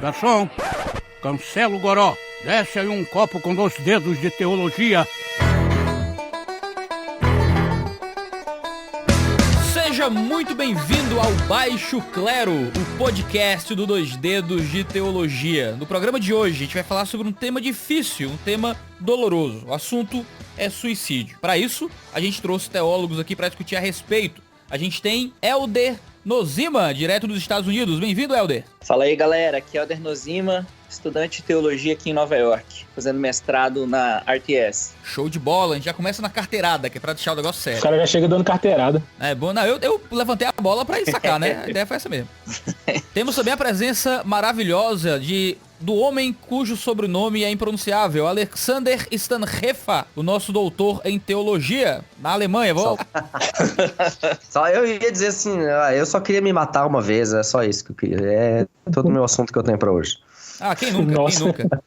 Garçom, cancela o goró. Desce aí um copo com 2 dedos de teologia. Seja muito bem-vindo ao Baixo Clero, o podcast do 2 Dedos de Teologia. No programa de hoje, a gente vai falar sobre um tema difícil, um tema doloroso. O assunto é suicídio. Para isso, a gente trouxe teólogos aqui para discutir a respeito. A gente tem Helder Nozima, direto dos Estados Unidos. Bem-vindo, Helder. Fala aí, galera. Aqui é Helder Nozima, estudante de teologia aqui em Nova York, fazendo mestrado na RTS. Show de bola. A gente já começa na carteirada, que é pra deixar o negócio sério. O cara já chega dando carteirada. É bom, não, eu levantei a bola pra ir sacar, né? A ideia foi essa mesmo. Temos também a presença maravilhosa do homem cujo sobrenome é impronunciável, Alexander Stanhefa, o nosso doutor em teologia na Alemanha. Só eu ia dizer assim, eu só queria me matar uma vez, é só isso que eu queria. É todo o meu assunto que eu tenho pra hoje. Ah, quem nunca? Nossa. Quem nunca?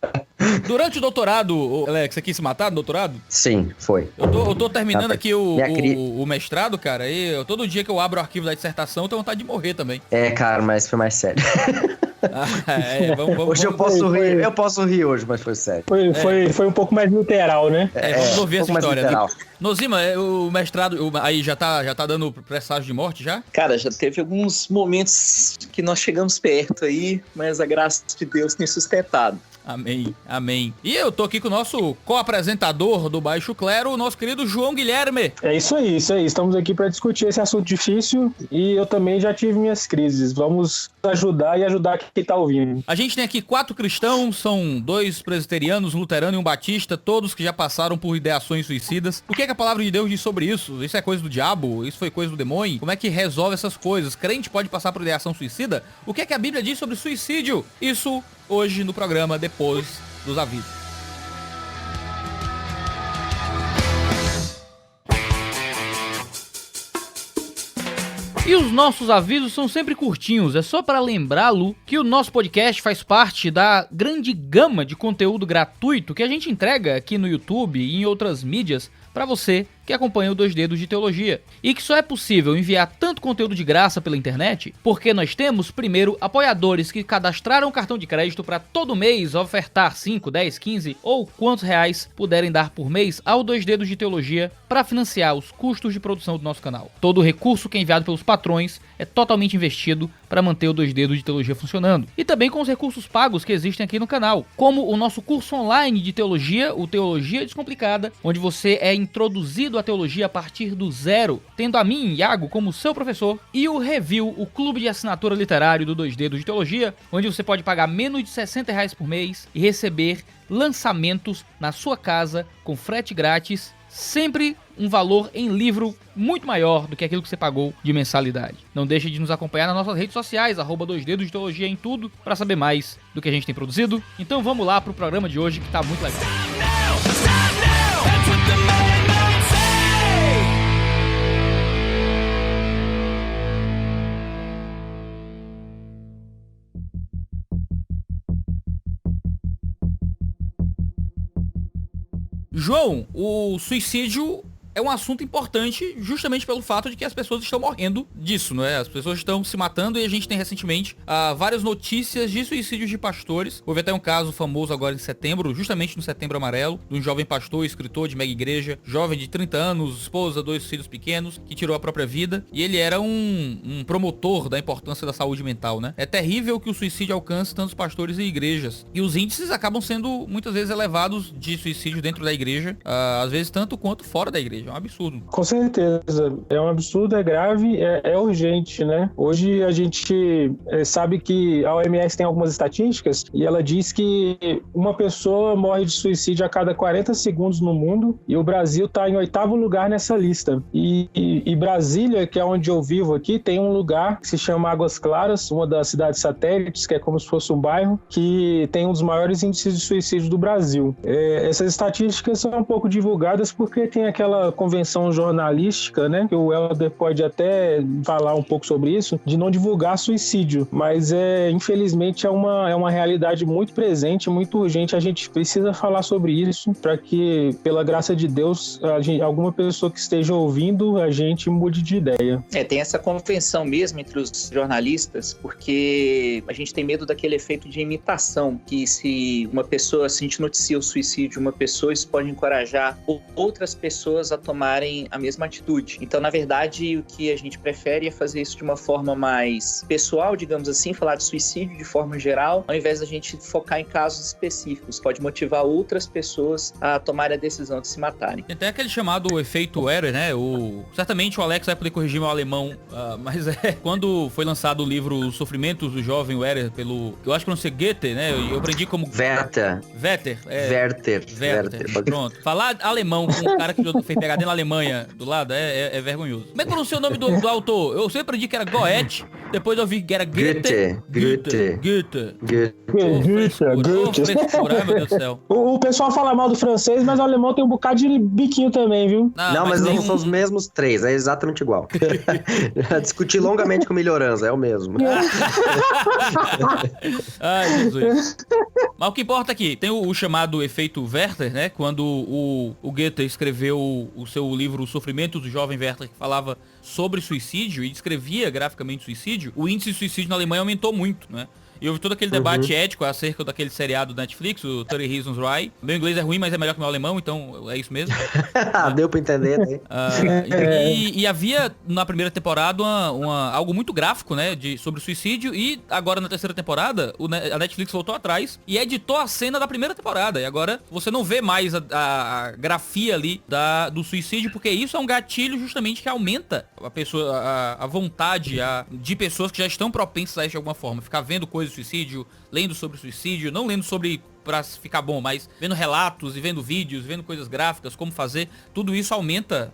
Durante o doutorado, Alex, você quis se matar no doutorado? Sim, foi. Eu tô terminando aqui o mestrado, cara, e todo dia que eu abro o arquivo da dissertação, eu tenho vontade de morrer também. É, cara, mas foi mais sério. Vamos, hoje eu posso rir, eu posso rir hoje, mas foi sério. Foi um pouco mais literal, né? Vamos ouvir essa história. Nozima, o mestrado aí já tá dando presságio de morte já? Cara, já teve alguns momentos que nós chegamos perto aí, mas a graça de Deus tem sustentado. Amém, amém. E eu tô aqui com o nosso co-apresentador do Baixo Clero, o nosso querido João Guilherme. É isso aí. Estamos aqui para discutir esse assunto difícil e eu também já tive minhas crises. Vamos ajudar e ajudar quem tá ouvindo. A gente tem aqui 4 cristãos, são 2 presbiterianos, um luterano e um batista, todos que já passaram por ideações suicidas. O que é que a palavra de Deus diz sobre isso? Isso é coisa do diabo? Isso foi coisa do demônio? Como é que resolve essas coisas? Crente pode passar por ideação suicida? O que é que a Bíblia diz sobre suicídio? Isso hoje no programa, depois dos avisos. E os nossos avisos são sempre curtinhos, é só para lembrá-lo que o nosso podcast faz parte da grande gama de conteúdo gratuito que a gente entrega aqui no YouTube e em outras mídias para você que acompanha o 2 Dedos de Teologia. E que só é possível enviar tanto conteúdo de graça pela internet porque nós temos, primeiro, apoiadores que cadastraram o cartão de crédito para todo mês ofertar 5, 10, 15 ou quantos reais puderem dar por mês ao 2 Dedos de Teologia para financiar os custos de produção do nosso canal. Todo o recurso que é enviado pelos patrões é totalmente investido para manter o 2 Dedos de Teologia funcionando. E também com os recursos pagos que existem aqui no canal, como o nosso curso online de teologia, o Teologia Descomplicada, onde você é introduzido à teologia a partir do zero, tendo a mim, Iago, como seu professor, e o Review, o clube de assinatura literário do 2 Dedos de Teologia, onde você pode pagar menos de R$60 por mês e receber lançamentos na sua casa com frete grátis, sempre um valor em livro muito maior do que aquilo que você pagou de mensalidade. Não deixe de nos acompanhar nas nossas redes sociais, @2 Dedos de Teologia em tudo, para saber mais do que a gente tem produzido. Então vamos lá pro programa de hoje que tá muito legal. João, o suicídio é um assunto importante justamente pelo fato de que as pessoas estão morrendo disso, não é? As pessoas estão se matando e a gente tem recentemente várias notícias de suicídios de pastores. Houve até um caso famoso agora em setembro, justamente no Setembro Amarelo, de um jovem pastor, escritor de mega igreja, jovem de 30 anos, esposa, 2 filhos pequenos, que tirou a própria vida. E ele era um promotor da importância da saúde mental, né? É terrível que o suicídio alcance tantos pastores e igrejas. E os índices acabam sendo muitas vezes elevados de suicídio dentro da igreja, às vezes tanto quanto fora da igreja. É um absurdo. Com certeza. É um absurdo, é grave, é urgente, né? Hoje a gente sabe que a OMS tem algumas estatísticas e ela diz que uma pessoa morre de suicídio a cada 40 segundos no mundo e o Brasil está em 8º lugar nessa lista. E Brasília, que é onde eu vivo aqui, tem um lugar que se chama Águas Claras, uma das cidades satélites, que é como se fosse um bairro, que tem um dos maiores índices de suicídio do Brasil. Essas estatísticas são um pouco divulgadas porque tem aquela uma convenção jornalística, né? Que o Helder pode até falar um pouco sobre isso, de não divulgar suicídio. Mas, infelizmente, é uma realidade muito presente, muito urgente. A gente precisa falar sobre isso para que, pela graça de Deus, alguma pessoa que esteja ouvindo a gente mude de ideia. Tem essa convenção mesmo entre os jornalistas, porque a gente tem medo daquele efeito de imitação, que se a gente noticia o suicídio de uma pessoa, isso pode encorajar outras pessoas a tomarem a mesma atitude. Então, na verdade, o que a gente prefere é fazer isso de uma forma mais pessoal, digamos assim, falar de suicídio de forma geral, ao invés da gente focar em casos específicos. Pode motivar outras pessoas a tomarem a decisão de se matarem. Tem até aquele chamado efeito Werner, né? Certamente o Alex vai poder corrigir meu alemão, mas quando foi lançado o livro Os Sofrimentos do Jovem Werner eu acho que não sei, Goethe, né? Eu aprendi como... Werther. Pronto. Falar alemão com um cara que fez PhD na Alemanha do lado é vergonhoso. Como é que pronuncia o nome do autor? Eu sempre aprendi que era Goethe, depois eu vi que era Goethe. Goethe. Meu Deus do céu. O pessoal fala mal do francês, mas o alemão tem um bocado de biquinho também, viu? Não, mas não são os mesmos três, é exatamente igual. Discuti longamente com o Melhoranza, é o mesmo. Ai, Jesus. Mas o que importa aqui, tem o chamado efeito Werther, né? Quando o Goethe escreveu o seu livro Os Sofrimentos do Jovem Werther, que falava sobre suicídio e descrevia graficamente suicídio, o índice de suicídio na Alemanha aumentou muito, né? E houve todo aquele debate ético acerca daquele seriado da Netflix, o 30 Reasons Why. Meu inglês é ruim, mas é melhor que o meu alemão, então é isso mesmo. Deu pra entender, né? E havia na primeira temporada algo muito gráfico, né, sobre o suicídio, e agora na terceira temporada a Netflix voltou atrás e editou a cena da primeira temporada. E agora você não vê mais a grafia ali do suicídio, porque isso é um gatilho justamente que aumenta a vontade de pessoas que já estão propensas a isso de alguma forma. Ficar vendo coisas de suicídio, lendo sobre suicídio, não lendo sobre pra ficar bom, mas vendo relatos e vendo vídeos, vendo coisas gráficas, como fazer, tudo isso aumenta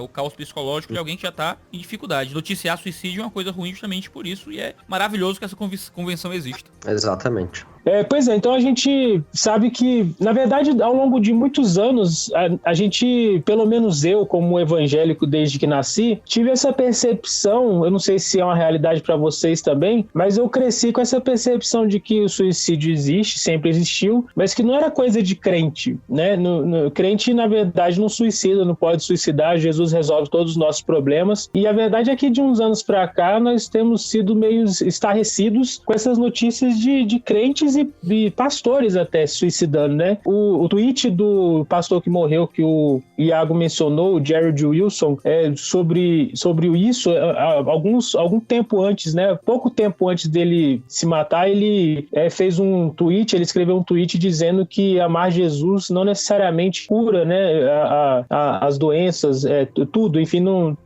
o caos psicológico de alguém que já tá em dificuldade. Noticiar suicídio é uma coisa ruim justamente por isso, e é maravilhoso que essa convenção exista. Exatamente. Pois é, então a gente sabe que, na verdade, ao longo de muitos anos, a gente, pelo menos eu, como evangélico desde que nasci, tive essa percepção, eu não sei se é uma realidade para vocês também, mas eu cresci com essa percepção de que o suicídio existe, sempre existiu, mas que não era coisa de crente, né? Crente, na verdade, não suicida, não pode suicidar, Jesus resolve todos os nossos problemas, e a verdade é que de uns anos para cá nós temos sido meio estarrecidos com essas notícias de crentes e pastores até se suicidando, né? O tweet do pastor que morreu, que o Iago mencionou, o Jared Wilson, sobre isso, algum tempo antes, né? Pouco tempo antes dele se matar, ele fez um tweet, ele escreveu um tweet dizendo que amar Jesus não necessariamente cura, né? As doenças, tudo, enfim, não...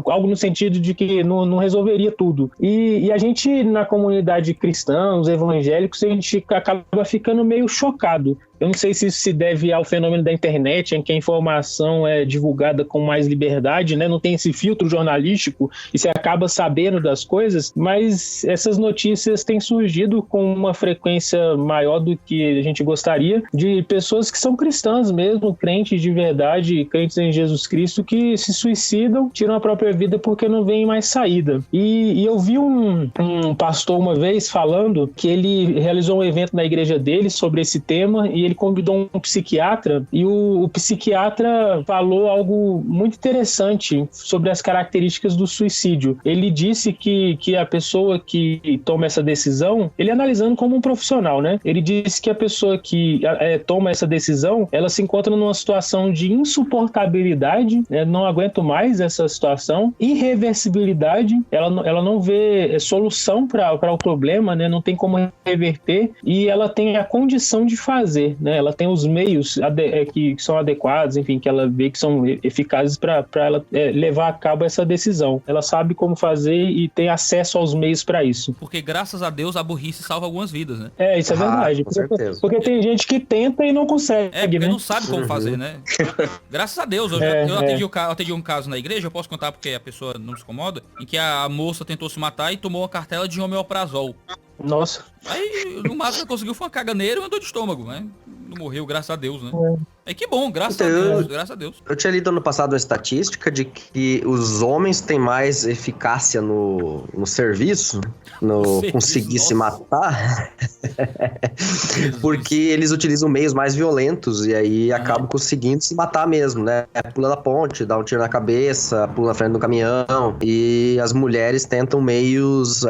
algo no sentido de que não resolveria tudo. E a gente, na comunidade cristã, os evangélicos, a gente acaba ficando meio chocado. Eu não sei se isso se deve ao fenômeno da internet, em que a informação é divulgada com mais liberdade, né? Não tem esse filtro jornalístico e você acaba sabendo das coisas, mas essas notícias têm surgido com uma frequência maior do que a gente gostaria, de pessoas que são cristãs mesmo, crentes de verdade, crentes em Jesus Cristo, que se suicidam, tiram a própria vida porque não vem mais saída. E eu vi um pastor uma vez falando que ele realizou um evento na igreja dele sobre esse tema, e ele convidou um psiquiatra, e o psiquiatra falou algo muito interessante sobre as características do suicídio. Ele disse que a pessoa que toma essa decisão, ele analisando como um profissional, né? Ele disse que a pessoa que toma essa decisão, ela se encontra numa situação de insuportabilidade, né? Não aguento mais essa situação, irreversibilidade, ela não vê solução para o problema, né? Não tem como reverter, e ela tem a condição de fazer, né? Ela tem os meios que são adequados, enfim, que ela vê que são eficazes para ela levar a cabo essa decisão. Ela sabe como fazer e tem acesso aos meios para isso. Porque graças a Deus a burrice salva algumas vidas, né? Isso é verdade. Com certeza. Porque tem gente que tenta e não consegue, porque né? não sabe como fazer, né? Graças a Deus, eu atendi um caso na igreja, eu posso contar porque a pessoa não se incomoda, em que a moça tentou se matar e tomou uma cartela de homeoprazol. Nossa. Aí, no máximo, conseguiu foi uma caganeira e uma dor de estômago, né? Não morreu, graças a Deus, né? É que bom, graças a Deus. Eu tinha lido ano passado uma estatística de que os homens têm mais eficácia no serviço, no conseguir se matar, porque eles utilizam meios mais violentos e aí acabam conseguindo se matar mesmo, né? Pula na ponte, dá um tiro na cabeça, pula na frente do caminhão, e as mulheres tentam meios,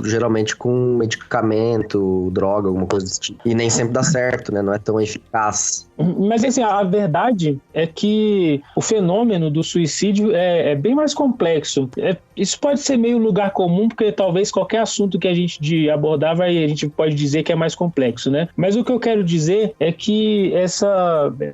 geralmente com medicamento, droga, alguma coisa desse tipo. E nem sempre dá certo, né? Não é tão eficaz. Mas assim, a verdade é que o fenômeno do suicídio é bem mais complexo. Isso pode ser meio lugar comum, porque talvez qualquer assunto que a gente abordar, a gente pode dizer que é mais complexo, né? Mas o que eu quero dizer é que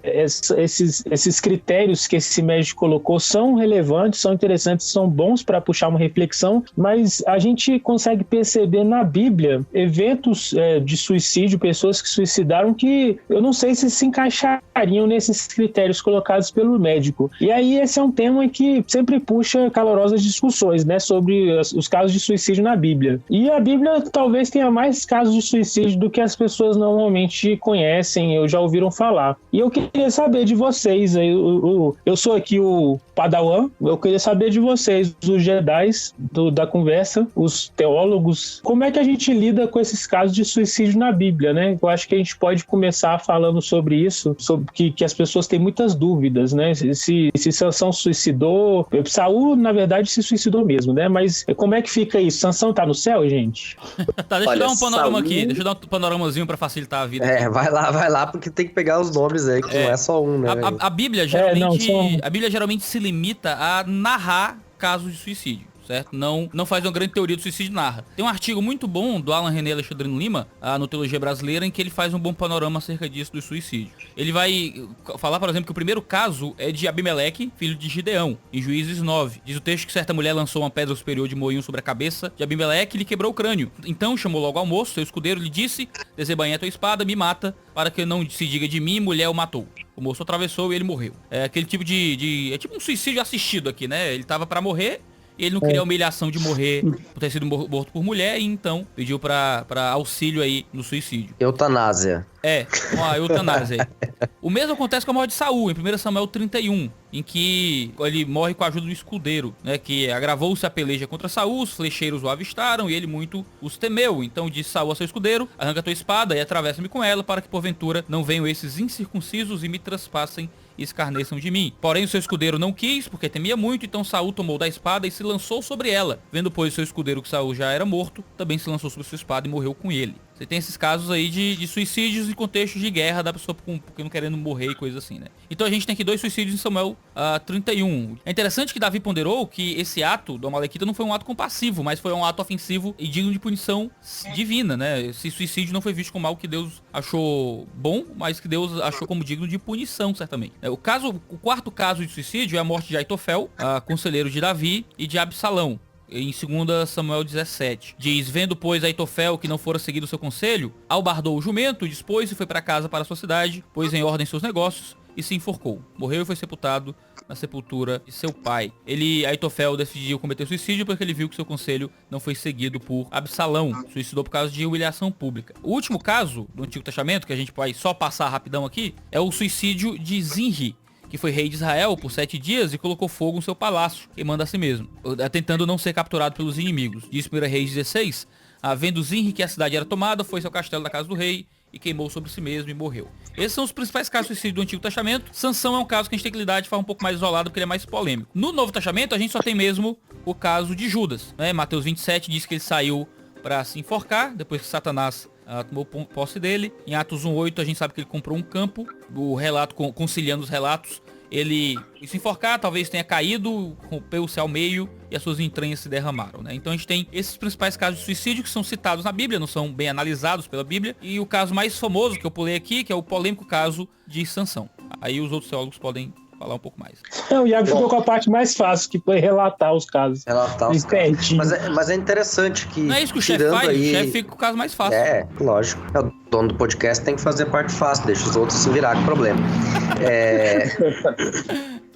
esses critérios que esse médico colocou são relevantes, são interessantes, são bons para puxar uma reflexão, mas a gente consegue perceber na Bíblia eventos de suicídio, pessoas que suicidaram, que eu não sei se encaixariam nesses critérios colocados pelo médico. E aí esse é um tema que sempre puxa calorosas discussões, né, sobre os casos de suicídio na Bíblia. E a Bíblia talvez tenha mais casos de suicídio do que as pessoas normalmente conhecem ou já ouviram falar. E eu queria saber de vocês, eu sou aqui o Padawan, eu queria saber de vocês, os Jedis da conversa, os teólogos, como é que a gente lida com esses casos de suicídio na Bíblia, né? Eu acho que a gente pode começar falando sobre isso, sobre que as pessoas têm muitas dúvidas, né? Se Sansão suicidou, Saul, na verdade, se suicidou mesmo, né? Mas como é que fica isso? Sansão tá no céu, gente? Tá, deixa eu dar um panorama aqui, deixa eu dar um panoramazinho pra facilitar a vida. Vai lá, porque tem que pegar os nomes aí, que não é só um, né? A Bíblia geralmente se limita a narrar casos de suicídio, certo? Não faz uma grande teoria do suicídio, narra. Tem um artigo muito bom do Alan René Alexandrino Lima, no Teologia Brasileira, em que ele faz um bom panorama acerca disso, do suicídio. Ele vai falar, por exemplo, que o primeiro caso é de Abimeleque, filho de Gideão, em Juízes 9. Diz o texto que certa mulher lançou uma pedra superior de moinho sobre a cabeça de Abimeleque e lhe quebrou o crânio. Então chamou logo ao moço, seu escudeiro, lhe disse: desembainha a tua espada, me mata, para que não se diga de mim, mulher o matou. O moço atravessou e ele morreu. É aquele tipo é tipo um suicídio assistido aqui, né? Ele tava para morrer, e ele não queria a humilhação de morrer por ter sido morto por mulher, e então pediu pra auxílio aí no suicídio. Eutanásia. Uma eutanásia aí. O mesmo acontece com a morte de Saul, em 1 Samuel 31, em que ele morre com a ajuda do escudeiro, né? Que agravou-se a peleja contra Saul, os flecheiros o avistaram e ele muito os temeu. Então disse Saul ao seu escudeiro: arranca tua espada e atravessa-me com ela, para que porventura não venham esses incircuncisos e me traspassem e escarneçam de mim. Porém o seu escudeiro não quis, porque temia muito, então Saul tomou da espada e se lançou sobre ela. Vendo, pois, seu escudeiro que Saul já era morto, também se lançou sobre sua espada e morreu com ele. Você tem esses casos aí de suicídios em contextos de guerra, da pessoa porque não querendo morrer e coisa assim, né? Então a gente tem aqui 2 suicídios em Samuel 31. É interessante que Davi ponderou que esse ato do Amalequita não foi um ato compassivo, mas foi um ato ofensivo e digno de punição divina, né? Esse suicídio não foi visto como algo que Deus achou bom, mas que Deus achou como digno de punição, certamente. O quarto caso de suicídio é a morte de Aitofel, conselheiro de Davi, e de Absalão. Em 2 Samuel 17. Diz: vendo, pois, Aitofel que não fora seguido o seu conselho, albardou o jumento, dispôs e foi para casa, para a sua cidade, pôs em ordem seus negócios e se enforcou. Morreu e foi sepultado na sepultura de seu pai. Aitofel, decidiu cometer suicídio porque ele viu que seu conselho não foi seguido por Absalão. Suicidou por causa de humilhação pública. O último caso do Antigo Testamento, que a gente vai só passar rapidão aqui, é o suicídio de Zinri, que foi rei de Israel por 7 dias e colocou fogo no seu palácio, queimando a si mesmo, tentando não ser capturado pelos inimigos. Diz 1 Reis 16, vendo Zinri que a cidade era tomada, foi-se ao castelo da casa do rei e queimou sobre si mesmo e morreu. Esses são os principais casos de suicídio do Antigo Testamento. Sansão é um caso que a gente tem que lidar de forma um pouco mais isolada, porque ele é mais polêmico. No Novo Testamento, a gente só tem mesmo o caso de Judas, né? Mateus 27 diz que ele saiu para se enforcar, depois que Satanás tomou posse dele. Em Atos 1:8 a gente sabe que ele comprou um campo. O relato, conciliando os relatos, ele se enforcar, talvez tenha caído, rompeu-se ao meio e as suas entranhas se derramaram, né? Então a gente tem esses principais casos de suicídio que são citados na Bíblia, não são bem analisados pela Bíblia. E o caso mais famoso que eu pulei aqui, que é o polêmico caso de Sansão. Aí os outros teólogos podem falar um pouco mais. O Iago ficou com a parte mais fácil, que foi relatar os casos. Mas é interessante que... Não é isso que o chefe faz, o chefe fica com o caso mais fácil. Lógico. É o dono do podcast, tem que fazer a parte fácil, deixa os outros se virar com problema.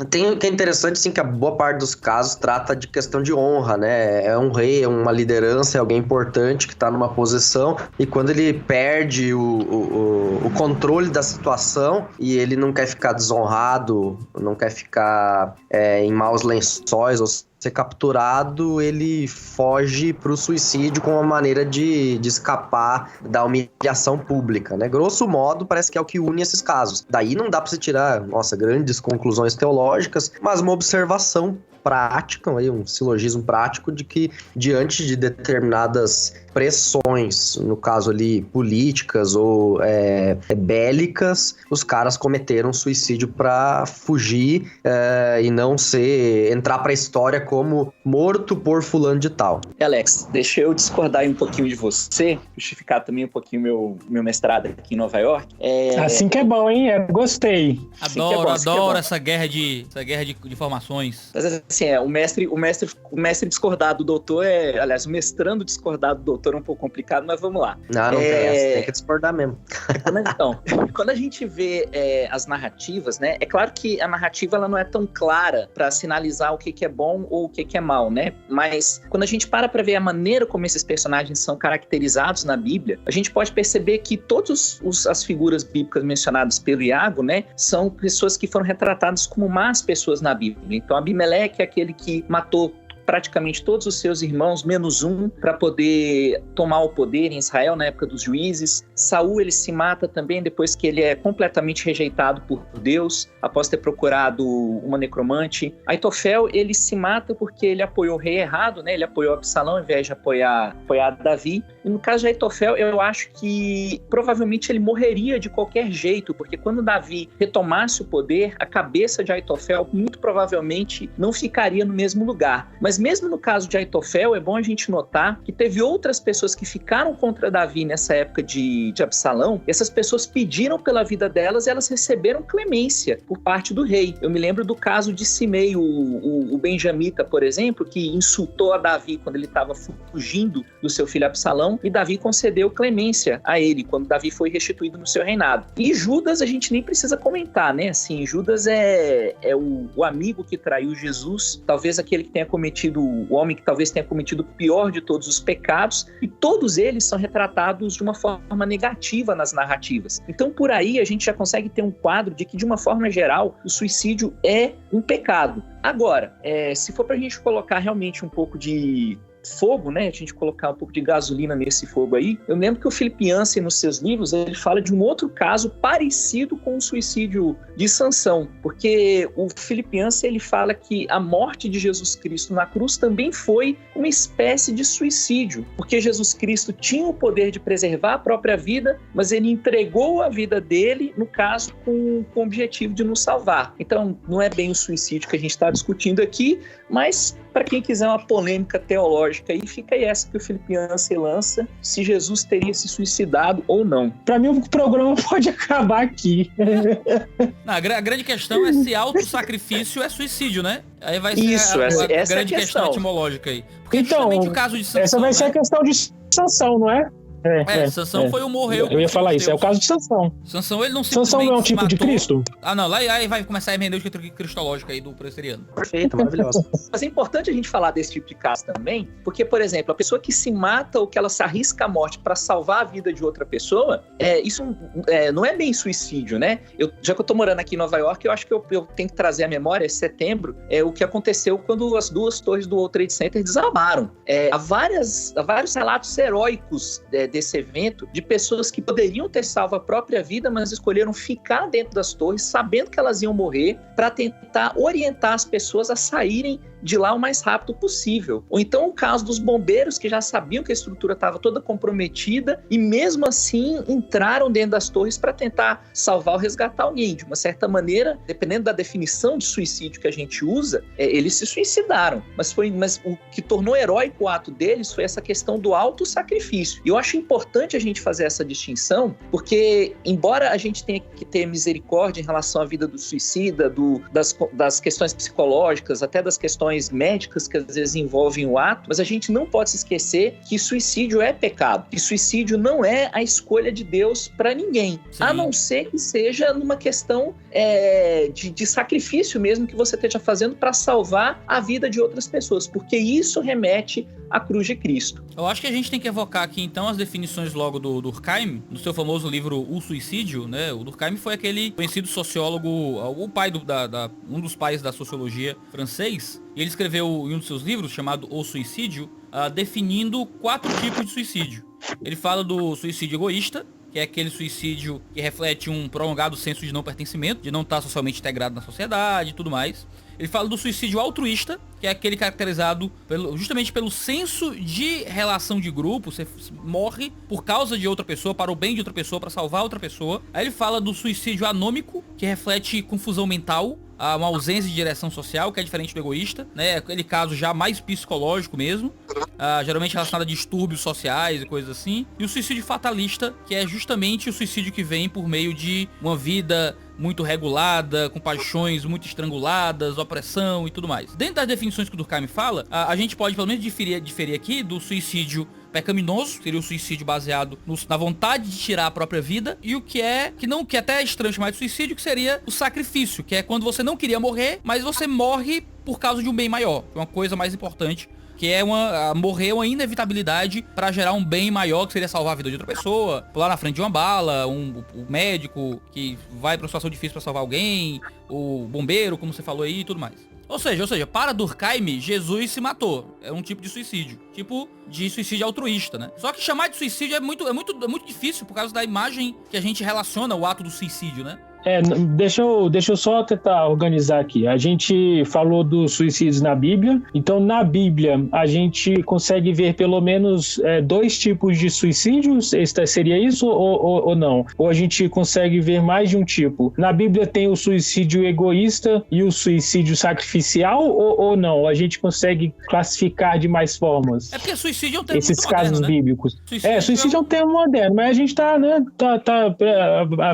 Tem o que é interessante, sim, que a boa parte dos casos trata de questão de honra, né? É um rei, é uma liderança, é alguém importante que tá numa posição, e quando ele perde o controle da situação e ele não quer ficar desonrado, não quer ficar em maus lençóis ou ser capturado, ele foge pro suicídio como uma maneira de escapar da humilhação pública, né? Grosso modo, parece que é o que une esses casos. Daí não dá pra você tirar, grandes conclusões teológicas, mas uma observação prática, um silogismo prático de que, diante de determinadas pressões, no caso ali políticas ou bélicas, os caras cometeram suicídio para fugir e não entrar para a história como morto por fulano de tal. Alex, deixa eu discordar um pouquinho de você, justificar também um pouquinho meu mestrado aqui em Nova York. Assim que é bom, hein? Gostei. Adoro essa guerra de formações. Mas assim, o mestre discordar do doutor aliás, o mestrando discordar do doutor é um pouco complicado, mas vamos lá. Não tem que discordar mesmo. Então, quando a gente vê as narrativas, né, é claro que a narrativa ela não é tão clara para sinalizar o que é bom ou o que é mal, né? Mas quando a gente para ver a maneira como esses personagens são caracterizados na Bíblia, a gente pode perceber que todas as figuras bíblicas mencionadas pelo Iago, né, são pessoas que foram retratadas como más pessoas na Bíblia. Então, Abimeleque é aquele que matou praticamente todos os seus irmãos, menos um, para poder tomar o poder em Israel na época dos juízes. Saul, ele se mata também depois que ele é completamente rejeitado por Deus, após ter procurado uma necromante. Aitofel, ele se mata porque ele apoiou o rei errado, né? Ele apoiou Absalão ao invés de apoiar Davi. E no caso de Aitofel, eu acho que provavelmente ele morreria de qualquer jeito, porque quando Davi retomasse o poder, a cabeça de Aitofel muito provavelmente não ficaria no mesmo lugar. Mas mesmo no caso de Aitofel, é bom a gente notar que teve outras pessoas que ficaram contra Davi nessa época de Absalão, e essas pessoas pediram pela vida delas e elas receberam clemência por parte do rei. Eu me lembro do caso de Simei, o benjamita, por exemplo, que insultou a Davi quando ele estava fugindo do seu filho Absalão, e Davi concedeu clemência a ele, quando Davi foi restituído no seu reinado. E Judas, a gente nem precisa comentar, né? Assim, Judas é o amigo que traiu Jesus, talvez aquele que tenha cometido, o homem que talvez tenha cometido o pior de todos os pecados, e todos eles são retratados de uma forma negativa nas narrativas. Então, por aí, a gente já consegue ter um quadro de que, de uma forma geral, o suicídio é um pecado. Agora, se for pra gente colocar realmente um pouco de fogo, né, a gente colocar um pouco de gasolina nesse fogo aí, eu lembro que o Philip Yancey, nos seus livros, ele fala de um outro caso parecido com o suicídio de Sansão, porque o Philip Yancey, ele fala que a morte de Jesus Cristo na cruz também foi uma espécie de suicídio, porque Jesus Cristo tinha o poder de preservar a própria vida, mas ele entregou a vida dele, no caso, com o objetivo de nos salvar. Então, não é bem o suicídio que a gente está discutindo aqui, mas para quem quiser uma polêmica teológica aí, fica aí essa que o Philip Yancey lança, se Jesus teria se suicidado ou não. Para mim, o programa pode acabar aqui. Não, a grande questão é se autossacrifício é suicídio, né? Aí vai ser isso, essa grande é a questão etimológica aí. Porque então, justamente o caso de Sansão, essa vai ser a questão de Sansão, não é? Sansão foi o morreu. Eu ia falar isso, é o caso de Sansão. Sansão, ele não se Sansão não é um tipo de Cristo? Ah, não, aí vai começar a hermenêutica cristológica aí do presbiteriano. Perfeito, maravilhoso. Mas é importante a gente falar desse tipo de caso também, porque, por exemplo, a pessoa que se mata ou que ela se arrisca à morte para salvar a vida de outra pessoa, isso não é bem suicídio, né? Já que eu tô morando aqui em Nova York, eu acho que eu tenho que trazer à memória, esse setembro, o que aconteceu quando as duas torres do World Trade Center desabaram. Há vários relatos heróicos desse evento, de pessoas que poderiam ter salvo a própria vida, mas escolheram ficar dentro das torres, sabendo que elas iam morrer, para tentar orientar as pessoas a saírem de lá o mais rápido possível. Ou então o caso dos bombeiros, que já sabiam que a estrutura estava toda comprometida e mesmo assim entraram dentro das torres para tentar salvar ou resgatar alguém. De uma certa maneira, dependendo da definição de suicídio que a gente usa, eles se suicidaram. Mas o que tornou heróico o ato deles foi essa questão do autossacrifício. E eu acho importante a gente fazer essa distinção, porque embora a gente tenha que ter misericórdia em relação à vida do suicida, das questões psicológicas, até das questões questões médicas que às vezes envolvem o ato, mas a gente não pode se esquecer que suicídio é pecado, que suicídio não é a escolha de Deus para ninguém, Sim. a não ser que seja numa questão de sacrifício mesmo que você esteja fazendo para salvar a vida de outras pessoas, porque isso remete à cruz de Cristo. Eu acho que a gente tem que evocar aqui então as definições logo do Durkheim, no seu famoso livro O Suicídio, né? O Durkheim foi aquele conhecido sociólogo, o pai um dos pais da sociologia francês, e ele escreveu em um dos seus livros, chamado O Suicídio, definindo 4 tipos de suicídio. Ele fala do suicídio egoísta, que é aquele suicídio que reflete um prolongado senso de não pertencimento, de não estar socialmente integrado na sociedade e tudo mais. Ele fala do suicídio altruísta, que é aquele caracterizado justamente pelo senso de relação de grupo. Você morre por causa de outra pessoa, para o bem de outra pessoa, para salvar outra pessoa. Aí ele fala do suicídio anômico, que reflete confusão mental, uma ausência de direção social, que é diferente do egoísta, né? Aquele caso já mais psicológico mesmo, geralmente relacionado a distúrbios sociais e coisas assim. E o suicídio fatalista, que é justamente o suicídio que vem por meio de uma vida muito regulada, com paixões muito estranguladas, opressão e tudo mais. Dentro das definições que o Durkheim fala, a gente pode pelo menos diferir aqui do suicídio pecaminoso, seria o suicídio baseado na vontade de tirar a própria vida, e o que até é estranho chamar de suicídio, que seria o sacrifício, que é quando você não queria morrer, mas você morre por causa de um bem maior, uma coisa mais importante, que é morrer uma inevitabilidade para gerar um bem maior, que seria salvar a vida de outra pessoa, pular na frente de uma bala, o médico que vai para uma situação difícil para salvar alguém, o bombeiro, como você falou aí, e tudo mais. Ou seja, para Durkheim, Jesus se matou. É um tipo de suicídio. Tipo de suicídio altruísta, né? Só que chamar de suicídio é muito difícil por causa da imagem que a gente relaciona o ato do suicídio, né? Deixa eu só tentar organizar aqui. A gente falou dos suicídios na Bíblia. Então, na Bíblia, a gente consegue ver pelo menos 2 tipos de suicídios. Seria isso ou não? Ou a gente consegue ver mais de um tipo? Na Bíblia tem o suicídio egoísta e o suicídio sacrificial ou não? A gente consegue classificar de mais formas? É porque suicídio é um termo esses muito casos moderno, bíblicos. Né? Suicídio é um termo moderno, mas a gente tá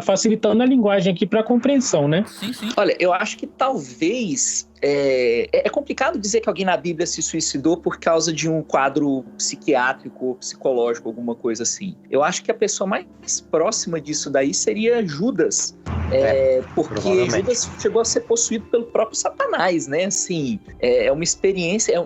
facilitando a linguagem aqui para compreensão, né? Sim. Olha, eu acho que talvez é complicado dizer que alguém na Bíblia se suicidou por causa de um quadro psiquiátrico ou psicológico, alguma coisa assim. Eu acho que a pessoa mais próxima disso daí seria Judas, porque Judas chegou a ser possuído pelo próprio Satanás, né? Assim, é uma experiência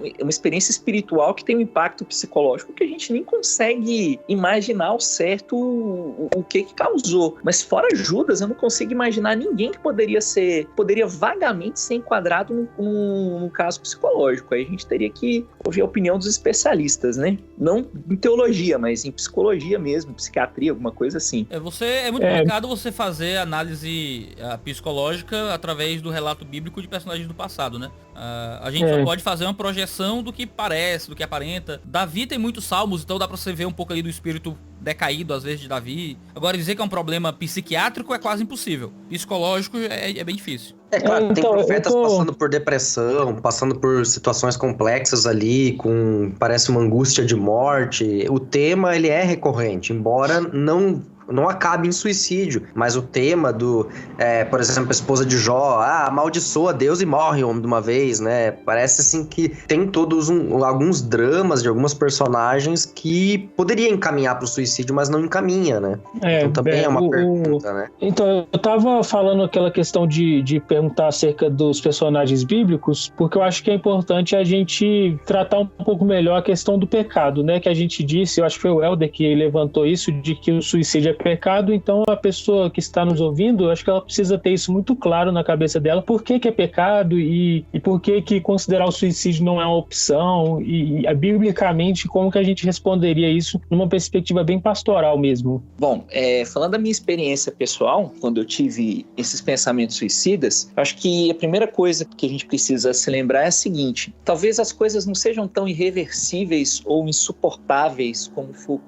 espiritual que tem um impacto psicológico que a gente nem consegue imaginar ao certo o que causou. Mas fora Judas, eu não consigo imaginar ninguém que poderia vagamente ser enquadrado num caso psicológico. Aí a gente teria que ouvir a opinião dos especialistas, né? Não em teologia, mas em psicologia mesmo, psiquiatria, alguma coisa assim. É muito complicado você fazer análise psicológica através do relato bíblico de personagens do passado, né? A gente só pode fazer uma projeção do que parece, do que aparenta. Davi tem muitos salmos, então dá pra você ver um pouco ali do espírito decaído, às vezes, de Davi. Agora, dizer que é um problema psiquiátrico é quase impossível. Psicológico é bem difícil. É claro, tem profetas passando por depressão, passando por situações complexas ali, parece uma angústia de morte. O tema, ele é recorrente, embora não acabe em suicídio, mas o tema por exemplo, a esposa de Jó, amaldiçoa Deus e morre de uma vez, né? Parece assim que tem todos alguns dramas de algumas personagens que poderia encaminhar para o suicídio, mas não encaminha, né? Então também é uma pergunta, né? Então, eu tava falando aquela questão de perguntar acerca dos personagens bíblicos, porque eu acho que é importante a gente tratar um pouco melhor a questão do pecado, né? Que a gente disse, eu acho que foi o Helder que levantou isso, de que o suicídio é pecado. Então a pessoa que está nos ouvindo, eu acho que ela precisa ter isso muito claro na cabeça dela, por que é pecado e por que considerar o suicídio não é uma opção, e biblicamente como que a gente responderia isso numa perspectiva bem pastoral mesmo. Bom, falando da minha experiência pessoal, quando eu tive esses pensamentos suicidas, eu acho que a primeira coisa que a gente precisa se lembrar é a seguinte: talvez as coisas não sejam tão irreversíveis ou insuportáveis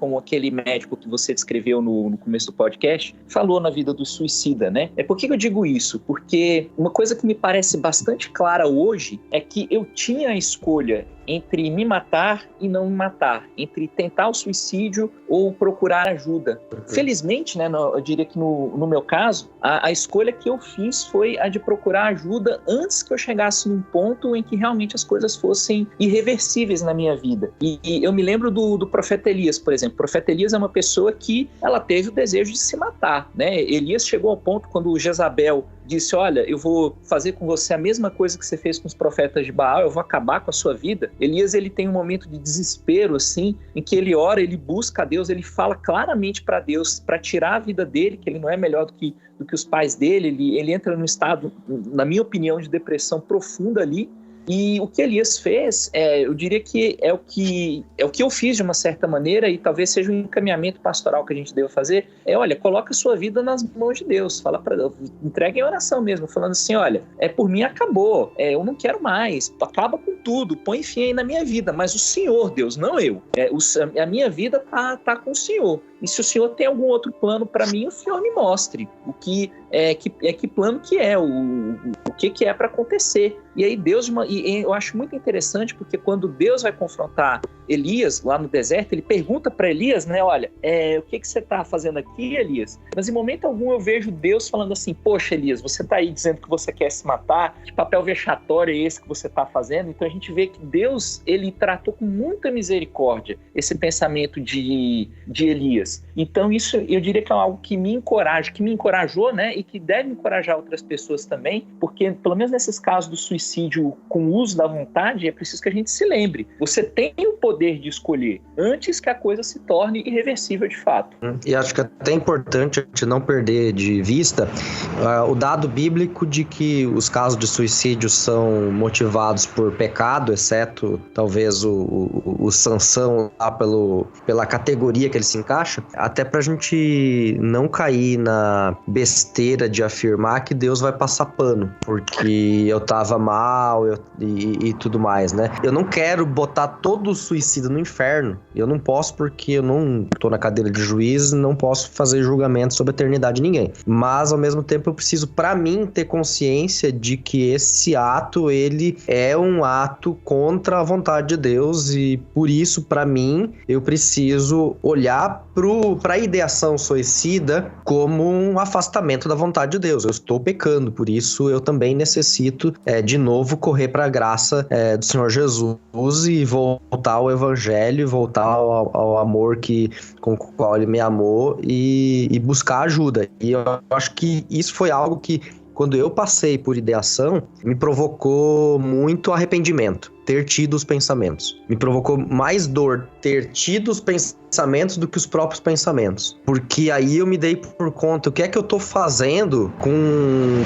como aquele médico que você descreveu no começo do podcast falou na vida do suicida, né? Por que eu digo isso? Porque uma coisa que me parece bastante clara hoje é que eu tinha a escolha entre me matar e não me matar, entre tentar o suicídio ou procurar ajuda. Felizmente, né, eu diria que no meu caso, a escolha que eu fiz foi a de procurar ajuda antes que eu chegasse num ponto em que realmente as coisas fossem irreversíveis na minha vida. E eu me lembro do profeta Elias, por exemplo. O profeta Elias é uma pessoa que ela teve o desejo de se matar, né? Elias chegou ao ponto quando Jezabel disse, olha, eu vou fazer com você a mesma coisa que você fez com os profetas de Baal, eu vou acabar com a sua vida. Elias, ele tem um momento de desespero, assim, em que ele ora, ele busca a Deus, ele fala claramente para Deus, para tirar a vida dele, que ele não é melhor do que os pais dele, ele entra num estado, na minha opinião, de depressão profunda ali. E o que Elias fez, eu diria que é o que eu fiz de uma certa maneira, e talvez seja um encaminhamento pastoral que a gente deva fazer, olha, coloca a sua vida nas mãos de Deus, fala para Deus, entrega em oração mesmo, falando assim, olha, por mim acabou, eu não quero mais, acaba com tudo, põe fim aí na minha vida, mas o Senhor, Deus, não eu, a minha vida tá com o Senhor, e se o Senhor tem algum outro plano para mim, o Senhor me mostre o que plano que é, o que é para acontecer. E aí Deus, e eu acho muito interessante, porque quando Deus vai confrontar Elias lá no deserto, ele pergunta para Elias, né, olha, o que você está fazendo aqui, Elias? Mas em momento algum eu vejo Deus falando assim, poxa, Elias, você está aí dizendo que você quer se matar, que papel vexatório é esse que você está fazendo? Então a gente vê que Deus, ele tratou com muita misericórdia esse pensamento de Elias. Então isso, eu diria que é algo que me encorajou, né, e que deve encorajar outras pessoas também, porque pelo menos nesses casos do suicídio com o uso da vontade, é preciso que a gente se lembre, você tem o poder de escolher antes que a coisa se torne irreversível de fato. E acho que é até importante a gente não perder de vista o dado bíblico de que os casos de suicídio são motivados por pecado, exceto talvez o Sansão lá pela categoria que ele se encaixa, até pra gente não cair na besteira de afirmar que Deus vai passar pano, porque eu tava mal e tudo mais, né? Eu não quero botar todo suicida no inferno. Eu não posso, porque eu não tô na cadeira de juiz, não posso fazer julgamento sobre a eternidade de ninguém. Mas, ao mesmo tempo, eu preciso, pra mim, ter consciência de que esse ato, ele é um ato contra a vontade de Deus, e por isso, pra mim, eu preciso olhar pra ideação suicida como um afastamento da vontade de Deus. Eu estou pecando, por isso eu também necessito, de novo, correr pra graça do Senhor Jesus e voltar ao Evangelho, voltar ao amor com o qual Ele me amou e buscar ajuda. E eu acho que isso foi algo que, quando eu passei por ideação, me provocou muito arrependimento. Ter tido os pensamentos. Me provocou mais dor ter tido os pensamentos do que os próprios pensamentos. Porque aí eu me dei por conta, o que é que eu tô fazendo com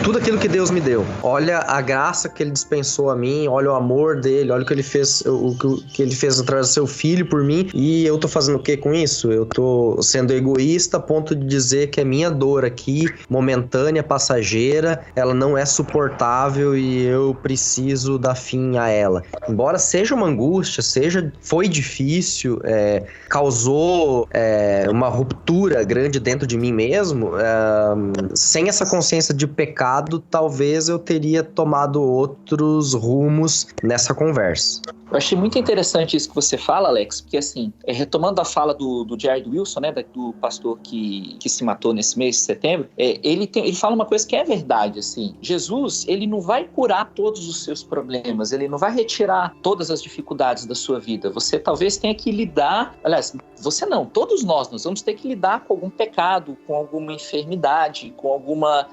tudo aquilo que Deus me deu? Olha a graça que Ele dispensou a mim, olha o amor dele, olha o que Ele fez, que Ele fez através do seu filho por mim, e eu tô fazendo o que com isso? Eu tô sendo egoísta a ponto de dizer que a minha dor aqui, momentânea, passageira, ela não é suportável e eu preciso dar fim a ela. Embora seja uma angústia, foi difícil, causou uma ruptura grande dentro de mim mesmo, sem essa consciência de pecado, talvez eu teria tomado outros rumos nessa conversa. Eu achei muito interessante isso que você fala, Alex, porque assim, retomando a fala do Jared Wilson, né, do pastor que se matou nesse mês de setembro, ele fala uma coisa que é verdade, assim, Jesus, ele não vai curar todos os seus problemas, ele não vai retirar todas as dificuldades da sua vida, você talvez tenha que lidar, aliás, você não, todos nós vamos ter que lidar com algum pecado, com alguma enfermidade, com alguma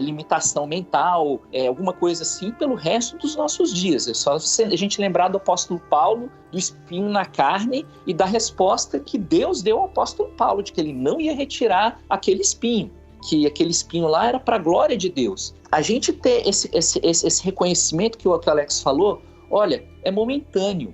limitação mental, alguma coisa assim, pelo resto dos nossos dias. É só a gente lembrar do apóstolo Paulo, do espinho na carne e da resposta que Deus deu ao apóstolo Paulo, de que ele não ia retirar aquele espinho, que aquele espinho lá era para a glória de Deus. A gente ter esse reconhecimento que o Alex falou, olha, é momentâneo.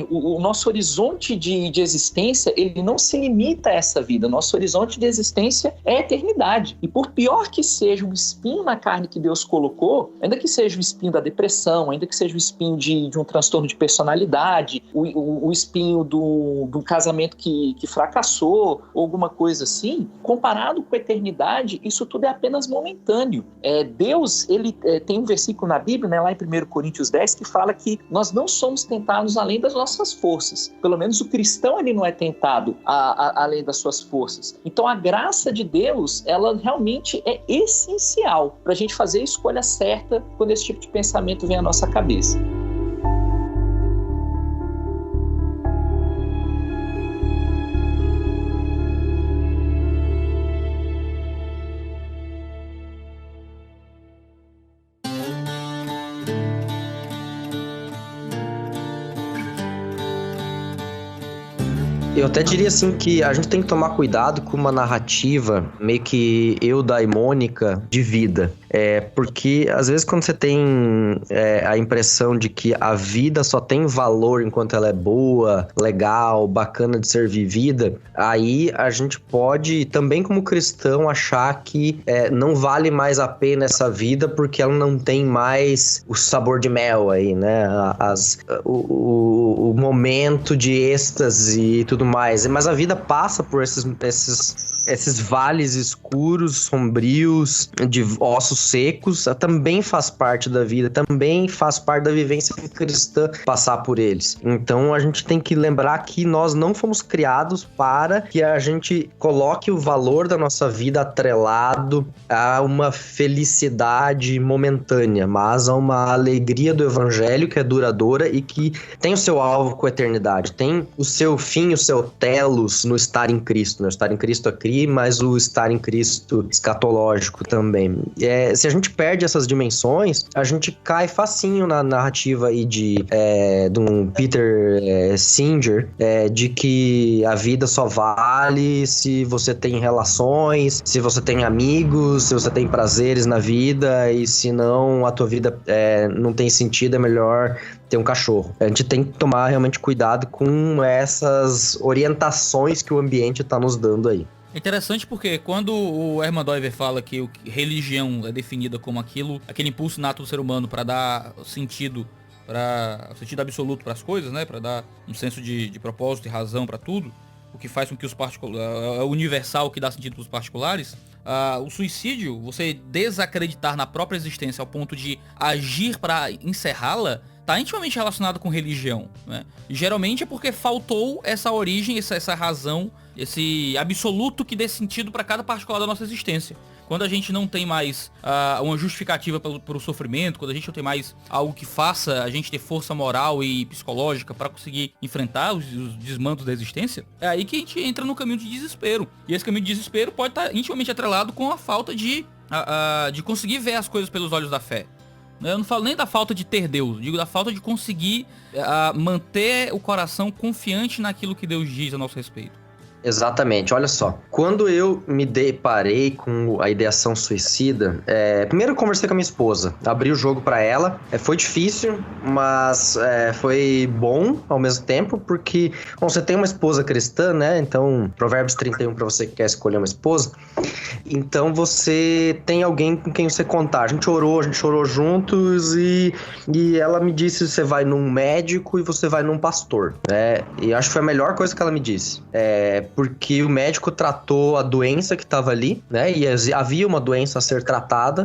O nosso horizonte de existência, ele não se limita a essa vida. O nosso horizonte de existência é a eternidade. E por pior que seja o espinho na carne que Deus colocou, ainda que seja o espinho da depressão, ainda que seja o espinho de um transtorno de personalidade, o espinho do casamento que fracassou, ou alguma coisa assim, comparado com a eternidade, isso tudo é apenas momentâneo. Deus, ele tem um versículo na Bíblia, né, lá em 1 Coríntios 10, que fala que nós não somos tentados além das nossas forças. Pelo menos o cristão ele não é tentado além das suas forças. Então a graça de Deus, ela realmente é essencial para a gente fazer a escolha certa quando esse tipo de pensamento vem à nossa cabeça. Eu até diria assim que a gente tem que tomar cuidado com uma narrativa meio que eudaimônica de vida. Porque às vezes quando você tem a impressão de que a vida só tem valor enquanto ela é boa, legal, bacana de ser vivida, aí a gente pode também como cristão achar que não vale mais a pena essa vida porque ela não tem mais o sabor de mel aí, né? O momento de êxtase e tudo mais. Mas a vida passa por esses vales escuros, sombrios, de ossos secos, também faz parte da vida, também faz parte da vivência cristã passar por eles. Então a gente tem que lembrar que nós não fomos criados para que a gente coloque o valor da nossa vida atrelado a uma felicidade momentânea, mas a uma alegria do evangelho que é duradoura e que tem o seu alvo com a eternidade, tem o seu fim, o seu telos no estar em Cristo, né? O estar em Cristo aqui, mas o estar em Cristo escatológico também. Se a gente perde essas dimensões, a gente cai facinho na narrativa aí de um Peter Singer, de que a vida só vale se você tem relações, se você tem amigos, se você tem prazeres na vida, e se não, a tua vida não tem sentido, é melhor ter um cachorro. A gente tem que tomar realmente cuidado com essas orientações que o ambiente está nos dando aí. É interessante porque quando o Herman Doiver fala que religião é definida como aquele impulso nato do ser humano para dar sentido absoluto para as coisas, né, para dar um senso de propósito e razão para tudo, o que faz com que é universal que dá sentido para os particulares, o suicídio, você desacreditar na própria existência ao ponto de agir para encerrá-la, está intimamente relacionado com religião, né? E geralmente é porque faltou essa origem, essa razão, esse absoluto que dê sentido para cada particular da nossa existência. Quando a gente não tem mais uma justificativa para o sofrimento, quando a gente não tem mais algo que faça a gente ter força moral e psicológica para conseguir enfrentar os desmandos da existência, é aí que a gente entra no caminho de desespero. E esse caminho de desespero pode estar intimamente atrelado com a falta de conseguir ver as coisas pelos olhos da fé. Eu não falo nem da falta de ter Deus, digo da falta de conseguir manter o coração confiante naquilo que Deus diz a nosso respeito. Exatamente, olha só. Quando eu me deparei com a ideação suicida, primeiro eu conversei com a minha esposa, abri o jogo pra ela, foi difícil, mas foi bom ao mesmo tempo, porque você tem uma esposa cristã, né? Então, Provérbios 31 pra você que quer escolher uma esposa, então você tem alguém com quem você contar. A gente chorou juntos e ela me disse, você vai num médico e você vai num pastor, né? E acho que foi a melhor coisa que ela me disse. Porque o médico tratou a doença que estava ali, né? E havia uma doença a ser tratada.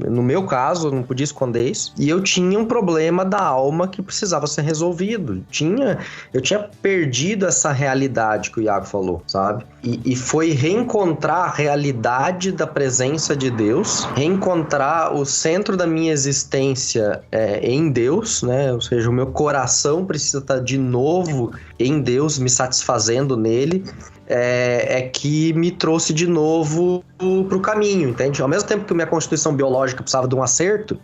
No meu caso, eu não podia esconder isso. E eu tinha um problema da alma que precisava ser resolvido. Eu tinha perdido essa realidade que o Iago falou, sabe? E foi reencontrar a realidade da presença de Deus, reencontrar o centro da minha existência em Deus, né? Ou seja, o meu coração precisa estar de novo em Deus, me satisfazendo nele, que me trouxe de novo pro caminho, entende? Ao mesmo tempo que a minha constituição biológica precisava de um acerto,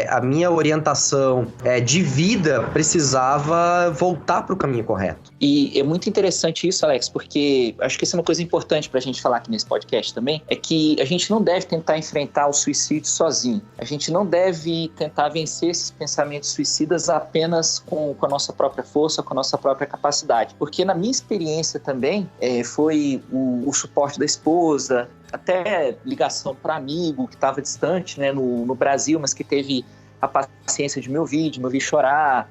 a minha orientação de vida precisava voltar pro caminho correto. E é muito interessante isso, Alex, porque acho que isso é uma coisa importante pra gente falar aqui nesse podcast também, é que a gente não deve tentar enfrentar o suicídio sozinho. A gente não deve tentar vencer esses pensamentos suicidas apenas com a nossa própria força, com a nossa própria capacidade. Porque na minha experiência também, foi o suporte da esposa, até ligação para amigo que estava distante, né, no Brasil, mas que teve a paciência de me ouvir chorar,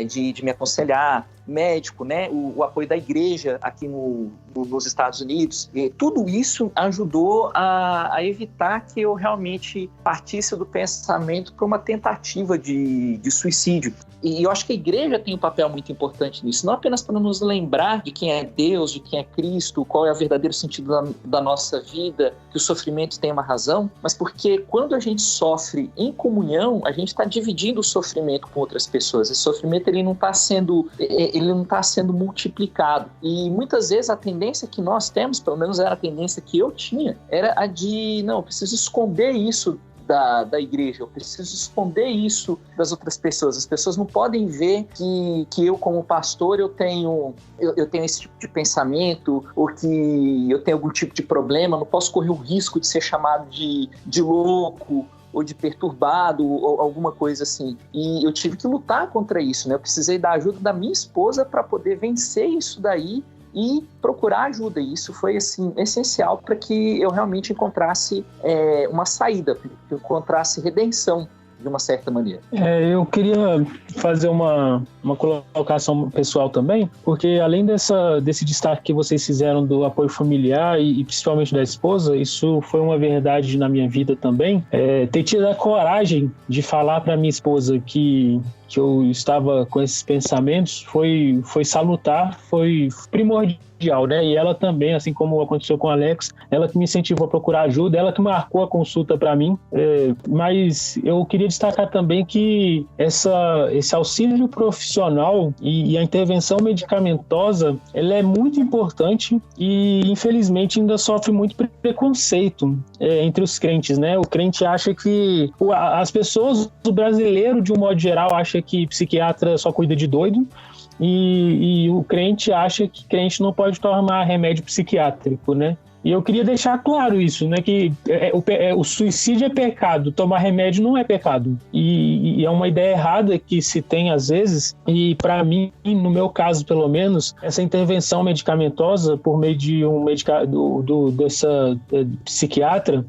de me aconselhar. médico, né? O apoio da igreja aqui nos Estados Unidos. E tudo isso ajudou a evitar que eu realmente partisse do pensamento para uma tentativa de suicídio. E eu acho que a igreja tem um papel muito importante nisso, não apenas para nos lembrar de quem é Deus, de quem é Cristo, qual é o verdadeiro sentido da nossa vida, que o sofrimento tem uma razão, mas porque quando a gente sofre em comunhão, a gente está dividindo o sofrimento com outras pessoas. Esse sofrimento ele não está sendo multiplicado. E muitas vezes a tendência que nós temos, pelo menos era a tendência que eu tinha, era a de, não, eu preciso esconder isso da igreja, eu preciso esconder isso das outras pessoas. As pessoas não podem ver que eu, como pastor, eu tenho esse tipo de pensamento, ou que eu tenho algum tipo de problema, não posso correr o risco de ser chamado de louco, ou de perturbado, ou alguma coisa assim. E eu tive que lutar contra isso, né? Eu precisei da ajuda da minha esposa para poder vencer isso daí e procurar ajuda. E isso foi assim, essencial para que eu realmente encontrasse uma saída, que eu encontrasse redenção de uma certa maneira. Eu queria fazer uma colocação pessoal também, porque além desse destaque que vocês fizeram do apoio familiar e principalmente da esposa, isso foi uma verdade na minha vida também. Ter tido a coragem de falar para minha esposa que eu estava com esses pensamentos foi salutar, foi primordial, né? E ela também, assim como aconteceu com o Alex, ela que me incentivou a procurar ajuda, ela que marcou a consulta para mim. Mas eu queria destacar também que esse auxílio profissional e a intervenção medicamentosa, ela é muito importante e infelizmente ainda sofre muito preconceito entre os crentes, né? O crente acha que as pessoas, o brasileiro de um modo geral acha que psiquiatra só cuida de doido, e o crente acha que crente não pode tomar remédio psiquiátrico, né? E eu queria deixar claro isso, né? Que o suicídio é pecado, tomar remédio não é pecado. E é uma ideia errada que se tem às vezes. E para mim, no meu caso pelo menos, essa intervenção medicamentosa por meio de dessa psiquiatra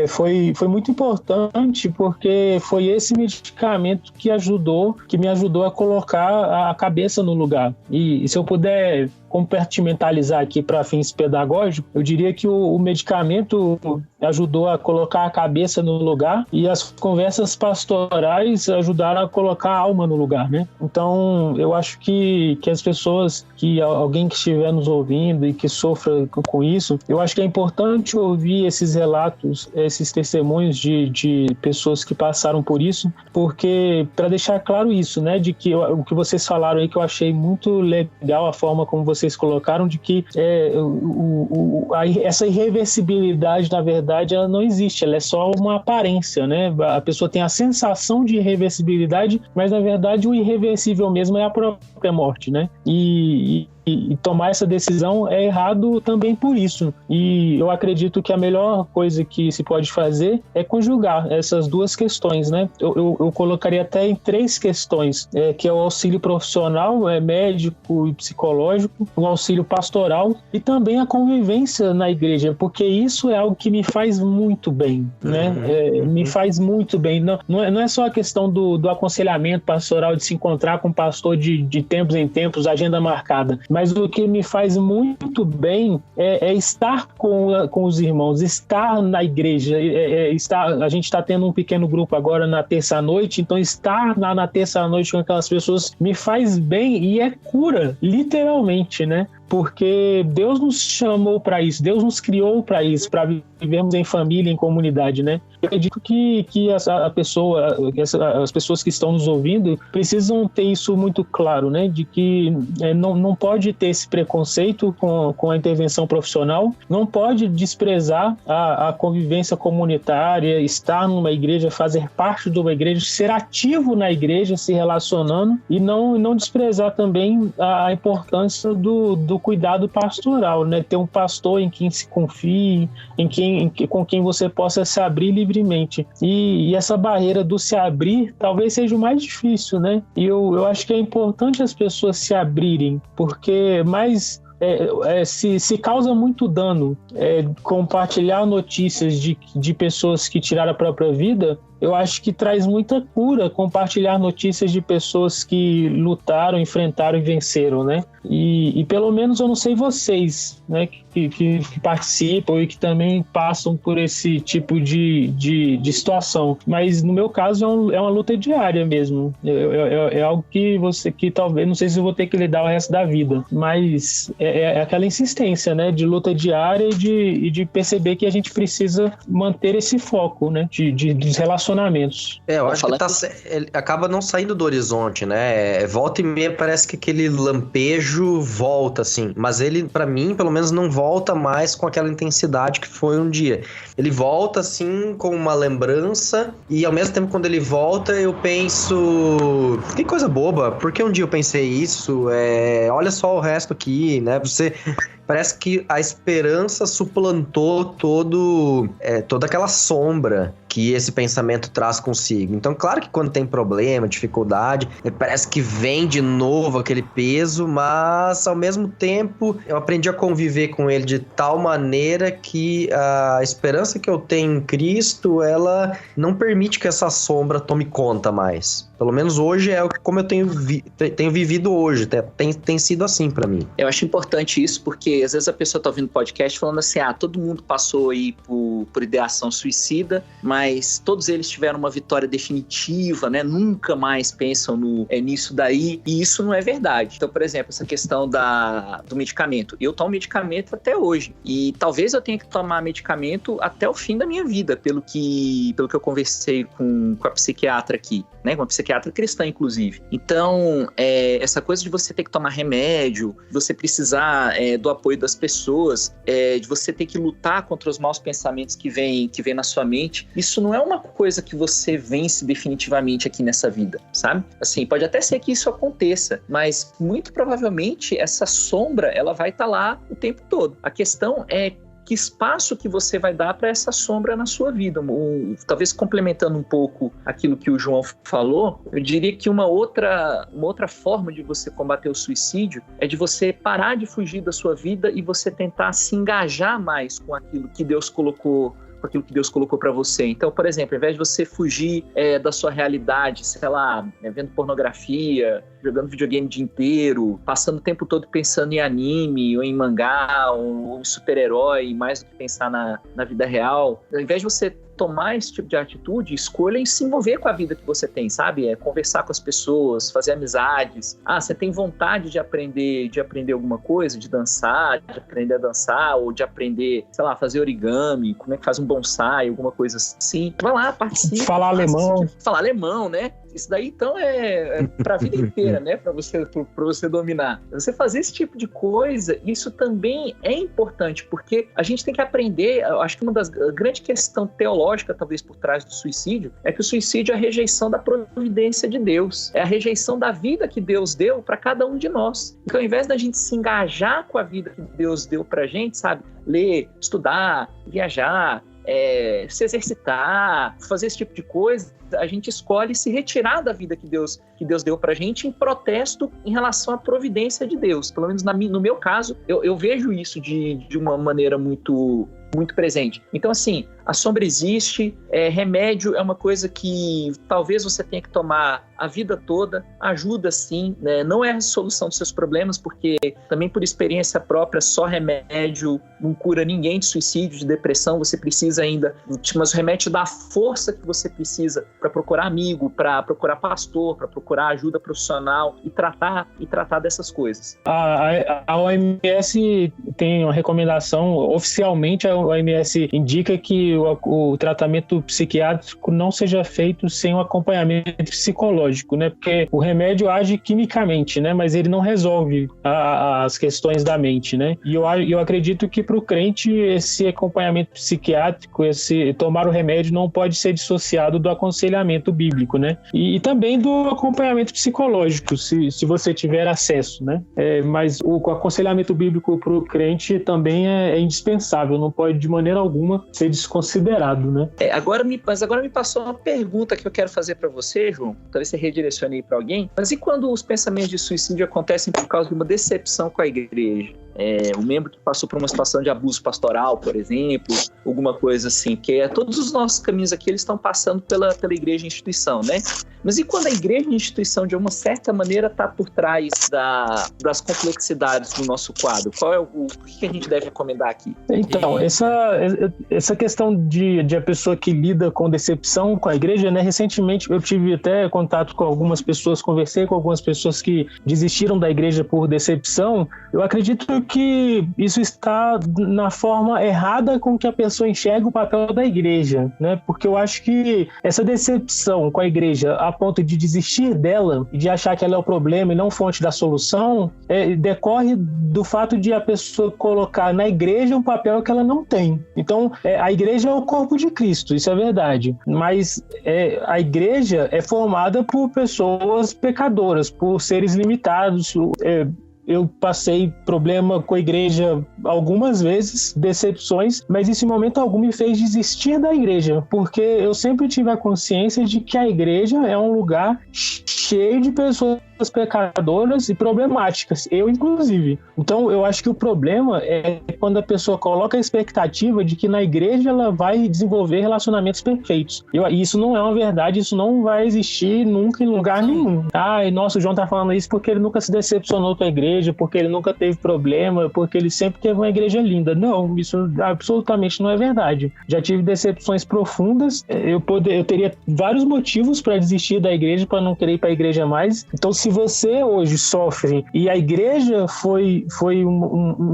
foi muito importante, porque foi esse medicamento que me ajudou a colocar a cabeça no lugar. E se eu puder compartimentalizar aqui para fins pedagógicos, eu diria que o medicamento ajudou a colocar a cabeça no lugar e as conversas pastorais ajudaram a colocar a alma no lugar, né? Então, eu acho que as pessoas, que alguém que estiver nos ouvindo e que sofra com isso, eu acho que é importante ouvir esses relatos, esses testemunhos de pessoas que passaram por isso, porque para deixar claro isso, né, de que o que vocês falaram aí, que eu achei muito legal a forma como vocês colocaram, de que essa irreversibilidade, na verdade, ela não existe, ela é só uma aparência, né? A pessoa tem a sensação de irreversibilidade, mas na verdade o irreversível mesmo é a própria morte, né? E tomar essa decisão é errado também por isso. E eu acredito que a melhor coisa que se pode fazer é conjugar essas duas questões, né? Eu colocaria até em 3 questões, que é o auxílio profissional, médico e psicológico, o auxílio pastoral e também a convivência na igreja, porque isso é algo que me faz muito bem, né? Me faz muito bem. Não é só a questão do aconselhamento pastoral, de se encontrar com o pastor de tempos em tempos, agenda marcada, mas o que me faz muito bem é estar com os irmãos, estar na igreja, a gente está tendo um pequeno grupo agora na terça-noite, então estar lá na terça-noite com aquelas pessoas me faz bem e é cura, literalmente, né? Porque Deus nos chamou para isso, Deus nos criou para isso, para vivermos em família, em comunidade, né? Eu acredito que as pessoas que estão nos ouvindo precisam ter isso muito claro, né? De que não pode ter esse preconceito com a intervenção profissional, não pode desprezar a convivência comunitária, estar numa igreja, fazer parte de uma igreja, ser ativo na igreja, se relacionando, e não desprezar também a importância do cuidado pastoral, né? Ter um pastor em quem se confie, com quem você possa se abrir livremente. E essa barreira do se abrir talvez seja o mais difícil, né? E eu acho que é importante as pessoas se abrirem, porque se causa muito dano compartilhar notícias de pessoas que tiraram a própria vida eu acho que traz muita cura compartilhar notícias de pessoas que lutaram, enfrentaram e venceram, né? E pelo menos eu não sei vocês, né, que participam e que também passam por esse tipo de situação. Mas no meu caso é uma luta diária mesmo. É algo que talvez, não sei se eu vou ter que lidar o resto da vida, mas é aquela insistência, né, de luta diária e de perceber que a gente precisa manter esse foco, né, dos relacionamentos. Eu acho que ele acaba não saindo do horizonte, né? Volta e meia parece que aquele lampejo volta, assim. Mas ele, pra mim, pelo menos não volta mais com aquela intensidade que foi um dia. Ele volta, assim, com uma lembrança e, ao mesmo tempo, quando ele volta, eu penso... Que coisa boba, por que um dia eu pensei isso? Olha só o resto aqui, né? Parece que a esperança suplantou toda aquela sombra que esse pensamento traz consigo. Então, claro que quando tem problema, dificuldade, parece que vem de novo aquele peso, mas ao mesmo tempo eu aprendi a conviver com ele de tal maneira que a esperança que eu tenho em Cristo, ela não permite que essa sombra tome conta mais. Pelo menos hoje é como eu tenho vivido hoje. Tem sido assim pra mim. Eu acho importante isso, porque às vezes a pessoa tá ouvindo podcast falando assim, todo mundo passou aí por ideação suicida, mas todos eles tiveram uma vitória definitiva, né? Nunca mais pensam nisso daí, e isso não é verdade. Então, por exemplo, essa questão do medicamento. Eu tomo medicamento até hoje, e talvez eu tenha que tomar medicamento até o fim da minha vida, pelo que eu conversei com a psiquiatra aqui, né? Com a psiquiatra cristã, inclusive. Então, essa coisa de você ter que tomar remédio, de você precisar do apoio das pessoas, de você ter que lutar contra os maus pensamentos que vem na sua mente, isso não é uma coisa que você vence definitivamente aqui nessa vida, sabe? Assim, pode até ser que isso aconteça, mas muito provavelmente essa sombra, ela vai estar lá o tempo todo. A questão é que espaço que você vai dar para essa sombra na sua vida. Talvez complementando um pouco aquilo que o João falou, eu diria que uma outra forma de você combater o suicídio é de você parar de fugir da sua vida e você tentar se engajar mais com aquilo que Deus colocou para você. Então, por exemplo, ao invés de você fugir da sua realidade, sei lá, vendo pornografia, jogando videogame o dia inteiro, passando o tempo todo pensando em anime, ou em mangá, ou em super-herói, mais do que pensar na vida real, ao invés de você tomar esse tipo de atitude, escolha em se envolver com a vida que você tem, sabe? Conversar com as pessoas, fazer amizades. Você tem vontade de aprender alguma coisa, de dançar, de aprender a dançar, ou de aprender, sei lá, fazer origami, como é que faz um bonsai, alguma coisa assim. Vai lá, participe. Falar alemão. Falar alemão, né? Isso daí, então, é para a vida inteira, né? Para você dominar. Você fazer esse tipo de coisa, isso também é importante, porque a gente tem que aprender, eu acho que uma das grandes questões teológicas, talvez, por trás do suicídio, é que o suicídio é a rejeição da providência de Deus. É a rejeição da vida que Deus deu para cada um de nós. Então, ao invés da gente se engajar com a vida que Deus deu pra gente, sabe? Ler, estudar, viajar, se exercitar, fazer esse tipo de coisa, a gente escolhe se retirar da vida que Deus deu pra gente em protesto em relação à providência de Deus. Pelo menos no meu caso, eu vejo isso de uma maneira muito, muito presente. Então, assim, a sombra existe, remédio é uma coisa que talvez você tenha que tomar a vida toda, ajuda sim, né? Não é a solução dos seus problemas, porque também por experiência própria, só remédio não cura ninguém de suicídio, de depressão, você precisa ainda, mas o remédio dá a força que você precisa para procurar amigo, para procurar pastor, para procurar ajuda profissional e tratar dessas coisas. A OMS tem uma recomendação, oficialmente a OMS indica que o tratamento psiquiátrico não seja feito sem um acompanhamento psicológico, né? Porque o remédio age quimicamente, né? Mas ele não resolve as questões da mente, né? E eu acredito que para o crente esse acompanhamento psiquiátrico, esse tomar o remédio não pode ser dissociado do aconselhamento bíblico, né? E também do acompanhamento psicológico, se você tiver acesso, né? Mas o aconselhamento bíblico para o crente também é indispensável, não pode de maneira alguma ser desconsiderado, né? Agora me passou uma pergunta que eu quero fazer para você, João. Talvez você redirecione aí para alguém. Mas e quando os pensamentos de suicídio acontecem por causa de uma decepção com a igreja? O membro que passou por uma situação de abuso pastoral, por exemplo, alguma coisa assim, que todos os nossos caminhos aqui, eles estão passando pela igreja e instituição, né? Mas e quando a igreja e instituição, de uma certa maneira, está por trás das complexidades do nosso quadro? Qual é o que a gente deve recomendar aqui? Então, essa questão de a pessoa que lida com decepção com a igreja, né? Recentemente eu tive até contato com algumas pessoas, conversei com algumas pessoas que desistiram da igreja por decepção. Eu acredito que isso está na forma errada com que a pessoa enxerga o papel da igreja, né? Porque eu acho que essa decepção com a igreja, a ponto de desistir dela e de achar que ela é o problema e não fonte da solução, decorre do fato de a pessoa colocar na igreja um papel que ela não tem. Então, a igreja é o corpo de Cristo, isso é verdade. Mas a igreja é formada por pessoas pecadoras, por seres limitados. Eu passei problema com a igreja algumas vezes, decepções, mas isso em momento algum me fez desistir da igreja, porque eu sempre tive a consciência de que a igreja é um lugar cheio de pessoas pecadoras e problemáticas, eu inclusive. Então eu acho que o problema é quando a pessoa coloca a expectativa de que na igreja ela vai desenvolver relacionamentos perfeitos. Isso não é uma verdade, isso não vai existir nunca em lugar nenhum. E nossa, o João tá falando isso porque ele nunca se decepcionou com a igreja, porque ele nunca teve problema, porque ele sempre teve uma igreja linda. Não, isso absolutamente não é verdade. Já tive decepções profundas, eu teria vários motivos para desistir da igreja, para não querer ir para a igreja mais. Então, se você hoje sofre e a igreja foi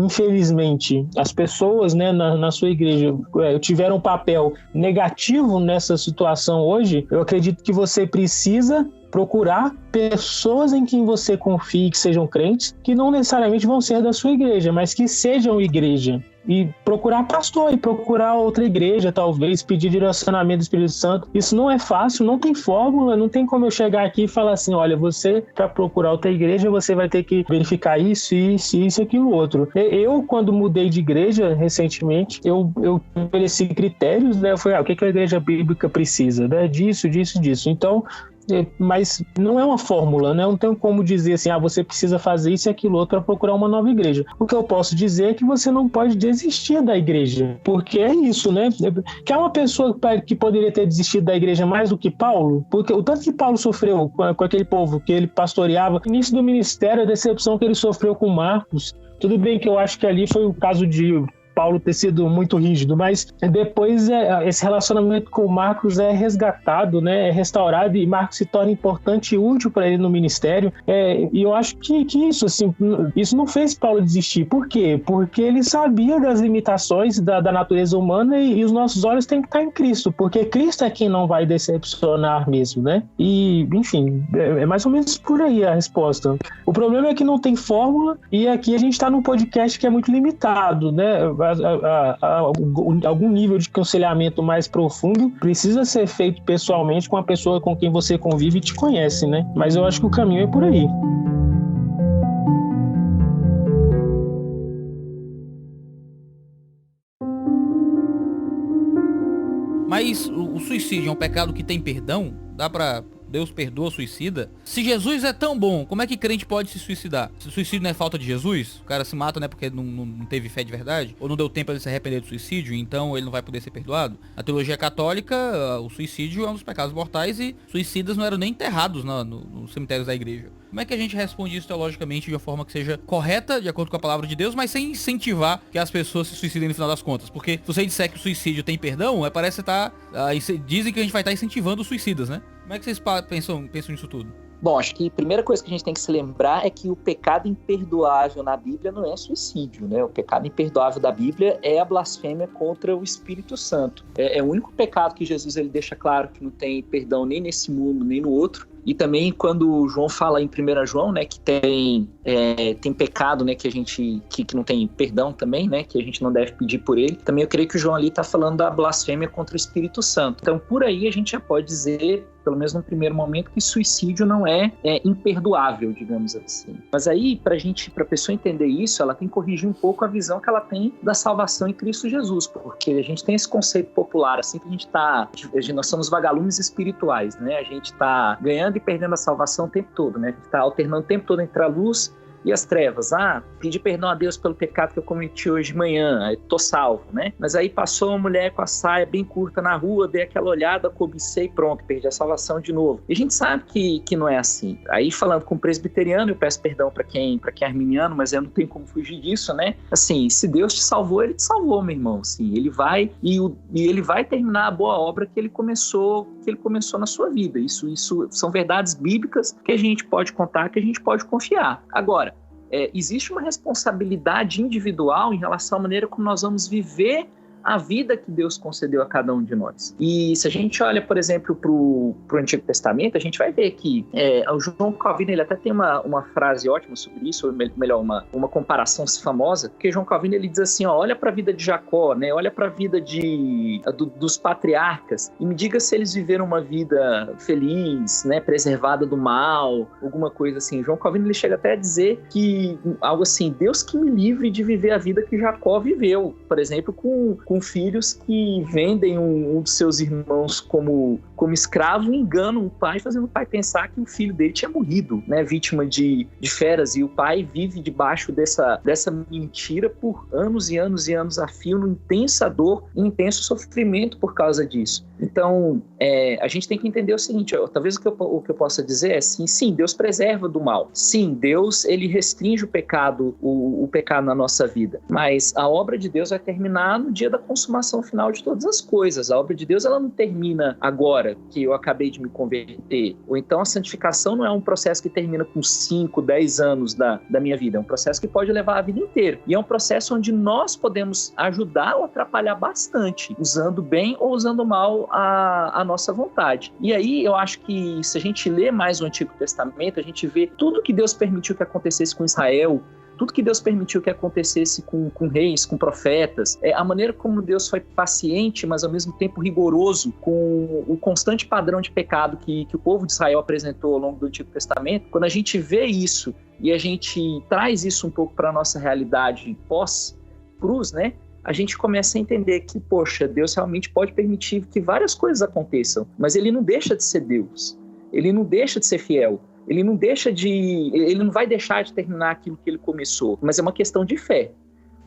infelizmente, as pessoas, né, na sua igreja tiveram um papel negativo nessa situação hoje, eu acredito que você precisa procurar pessoas em quem você confie que sejam crentes, que não necessariamente vão ser da sua igreja, mas que sejam igreja. E procurar pastor, e procurar outra igreja, talvez, pedir direcionamento do Espírito Santo. Isso não é fácil, não tem fórmula, não tem como eu chegar aqui e falar assim, olha, você, para procurar outra igreja, você vai ter que verificar isso, aquilo, outro. Eu, quando mudei de igreja, recentemente, eu ofereci critérios, né? Eu falei, o que a igreja bíblica precisa, né? Disso. Então, mas não é uma fórmula, né? Não tem como dizer assim, você precisa fazer isso e aquilo outro para procurar uma nova igreja. O que eu posso dizer é que você não pode desistir da igreja, porque é isso, né? Que é uma pessoa que poderia ter desistido da igreja mais do que Paulo, porque o tanto que Paulo sofreu com aquele povo que ele pastoreava, no início do ministério, a decepção que ele sofreu com Marcos, tudo bem que eu acho que ali foi o caso de Paulo ter sido muito rígido, mas depois esse relacionamento com Marcos é resgatado, né, é restaurado, e Marcos se torna importante e útil para ele no ministério, e eu acho que isso, assim, isso não fez Paulo desistir. Por quê? Porque ele sabia das limitações da natureza humana, e os nossos olhos têm que estar em Cristo, porque Cristo é quem não vai decepcionar mesmo, né? E, enfim, é mais ou menos por aí a resposta. O problema é que não tem fórmula, e aqui a gente está num podcast que é muito limitado, né? Algum nível de aconselhamento mais profundo precisa ser feito pessoalmente com a pessoa com quem você convive e te conhece, né? Mas eu acho que o caminho é por aí. Mas o suicídio é um pecado que tem perdão? Deus perdoa o suicida? Se Jesus é tão bom, como é que crente pode se suicidar? Se o suicídio não é falta de Jesus, o cara se mata, né, porque não teve fé de verdade, ou não deu tempo para ele se arrepender do suicídio, então ele não vai poder ser perdoado? Na teologia católica, o suicídio é um dos pecados mortais e suicidas não eram nem enterrados nos cemitérios da igreja. Como é que a gente responde isso teologicamente de uma forma que seja correta, de acordo com a palavra de Deus, mas sem incentivar que as pessoas se suicidem no final das contas? Porque se você disser que o suicídio tem perdão, parece que dizem que a gente vai estar incentivando os suicidas, né? Como é que vocês pensam nisso tudo? Bom, acho que a primeira coisa que a gente tem que se lembrar é que o pecado imperdoável na Bíblia não é suicídio, né? O pecado imperdoável da Bíblia é a blasfêmia contra o Espírito Santo. É o único pecado que Jesus ele deixa claro que não tem perdão nem nesse mundo, nem no outro. E também quando João fala em 1 João, né, que tem pecado, né, que a gente que não tem perdão também, né, que a gente não deve pedir por ele. Também eu creio que o João ali está falando da blasfêmia contra o Espírito Santo. Então, por aí a gente já pode dizer, pelo menos no primeiro momento, que suicídio não é imperdoável, digamos assim. Mas aí, para a pessoa entender isso, ela tem que corrigir um pouco a visão que ela tem da salvação em Cristo Jesus, porque a gente tem esse conceito popular, assim, que nós somos vagalumes espirituais, né? A gente está ganhando e perdendo a salvação o tempo todo, né? A gente está alternando o tempo todo entre a luz E as trevas? Pedir perdão a Deus pelo pecado que eu cometi hoje de manhã, tô salvo, né? Mas aí passou uma mulher com a saia bem curta na rua, dei aquela olhada, cobicei, pronto, perdi a salvação de novo. E a gente sabe que não é assim. Aí falando com o presbiteriano, eu peço perdão para quem é arminiano, mas eu não tenho como fugir disso, né? Assim, se Deus te salvou, ele te salvou, meu irmão. Assim, ele vai e ele vai terminar a boa obra que ele começou na sua vida. Isso são verdades bíblicas que a gente pode contar, que a gente pode confiar. Agora, existe uma responsabilidade individual em relação à maneira como nós vamos viver a vida que Deus concedeu a cada um de nós. E se a gente olha, por exemplo, para o Antigo Testamento, a gente vai ver que o João Calvino, ele até tem uma frase ótima sobre isso, ou melhor, uma comparação famosa, porque João Calvino, ele diz assim, olha para a vida de Jacó, né, olha para a vida dos patriarcas, e me diga se eles viveram uma vida feliz, né, preservada do mal, alguma coisa assim. João Calvino, ele chega até a dizer que, algo assim, Deus que me livre de viver a vida que Jacó viveu, por exemplo, com filhos que vendem um dos seus irmãos como escravo e enganam o pai, fazendo o pai pensar que o filho dele tinha morrido, né, vítima de feras, e o pai vive debaixo dessa mentira por anos e anos e anos a fio, numa intensa dor e intenso sofrimento por causa disso. Então, a gente tem que entender o seguinte, talvez o que eu possa dizer é sim, Deus preserva do mal. Sim, Deus, ele restringe o pecado na nossa vida. Mas a obra de Deus vai terminar no dia da consumação final de todas as coisas. A obra de Deus, ela não termina agora que eu acabei de me converter. Ou então a santificação não é um processo que termina com 5, 10 anos da minha vida. É um processo que pode levar a vida inteira. E é um processo onde nós podemos ajudar ou atrapalhar bastante, usando bem ou usando mal a nossa vontade. E aí eu acho que se a gente lê mais o Antigo Testamento, a gente vê tudo que Deus permitiu que acontecesse com Israel, tudo que Deus permitiu que acontecesse com reis, com profetas, a maneira como Deus foi paciente, mas ao mesmo tempo rigoroso com o constante padrão de pecado que o povo de Israel apresentou ao longo do Antigo Testamento. Quando a gente vê isso e a gente traz isso um pouco para a nossa realidade pós-cruz, né? A gente começa a entender que, poxa, Deus realmente pode permitir que várias coisas aconteçam, mas ele não deixa de ser Deus, ele não deixa de ser fiel. Ele não vai deixar de terminar aquilo que ele começou, mas é uma questão de fé.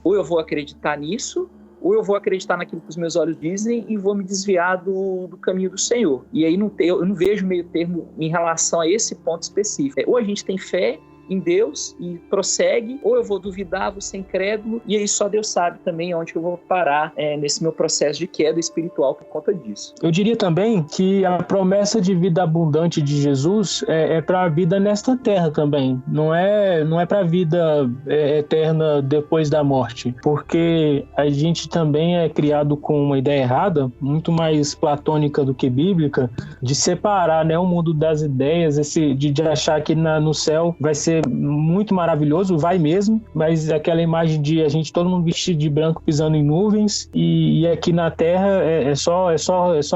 Ou eu vou acreditar nisso, ou eu vou acreditar naquilo que os meus olhos dizem e vou me desviar do caminho do Senhor. E aí eu não vejo meio termo em relação a esse ponto específico. Ou a gente tem fé em Deus e prossegue, ou eu vou duvidar, vou ser incrédulo, e aí só Deus sabe também onde eu vou parar nesse meu processo de queda espiritual por conta disso. Eu diria também que a promessa de vida abundante de Jesus é para a vida nesta terra também, não é para a vida eterna depois da morte, porque a gente também é criado com uma ideia errada, muito mais platônica do que bíblica, de separar, né, o mundo das ideias, de achar que no céu vai ser muito maravilhoso, vai mesmo, mas aquela imagem de a gente todo mundo vestido de branco pisando em nuvens e aqui na terra é só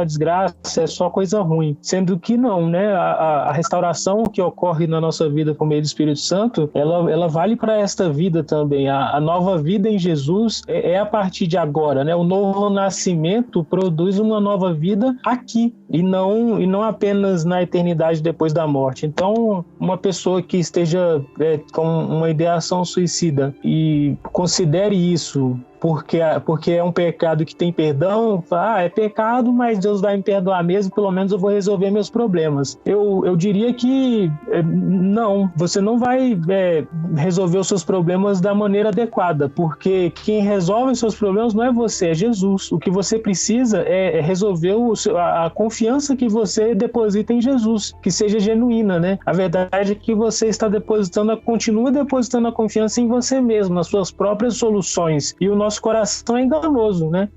desgraça, é só coisa ruim, sendo que não, né? A restauração que ocorre na nossa vida por meio do Espírito Santo, ela vale para esta vida também. A nova vida em Jesus é a partir de agora, né? O novo nascimento produz uma nova vida aqui e não apenas na eternidade depois da morte. Então, uma pessoa que esteja com uma ideação suicida e considere isso porque é um pecado que tem perdão, é pecado, mas Deus vai me perdoar mesmo, pelo menos eu vou resolver meus problemas. Eu diria que não, você não vai resolver os seus problemas da maneira adequada, porque quem resolve os seus problemas não é você, é Jesus. O que você precisa é resolver a confiança que você deposita em Jesus, que seja genuína, né? A verdade é que você está continua depositando a confiança em você mesmo, nas suas próprias soluções, e o nosso coração é enganoso, né?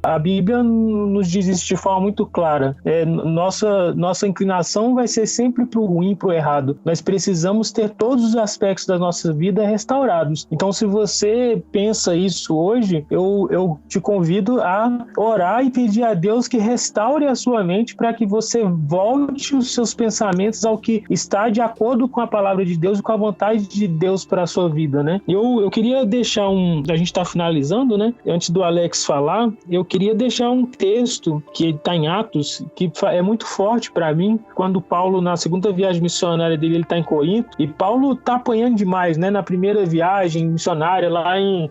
A Bíblia nos diz isso de forma muito clara. Nossa inclinação vai ser sempre para o ruim, para o errado. Nós precisamos ter todos os aspectos da nossa vida restaurados. Então, se você pensa isso hoje, eu te convido a orar e pedir a Deus que restaure a sua mente para que você volte os seus pensamentos ao que está de acordo com a palavra de Deus e com a vontade de Deus para a sua vida, né? Eu queria deixar a gente está finalizando, finalizando, né, antes do Alex falar, eu queria deixar um texto que está em Atos, que é muito forte para mim, quando Paulo, na segunda viagem missionária dele, ele está em Corinto, e Paulo está apanhando demais, né, na primeira viagem missionária, lá em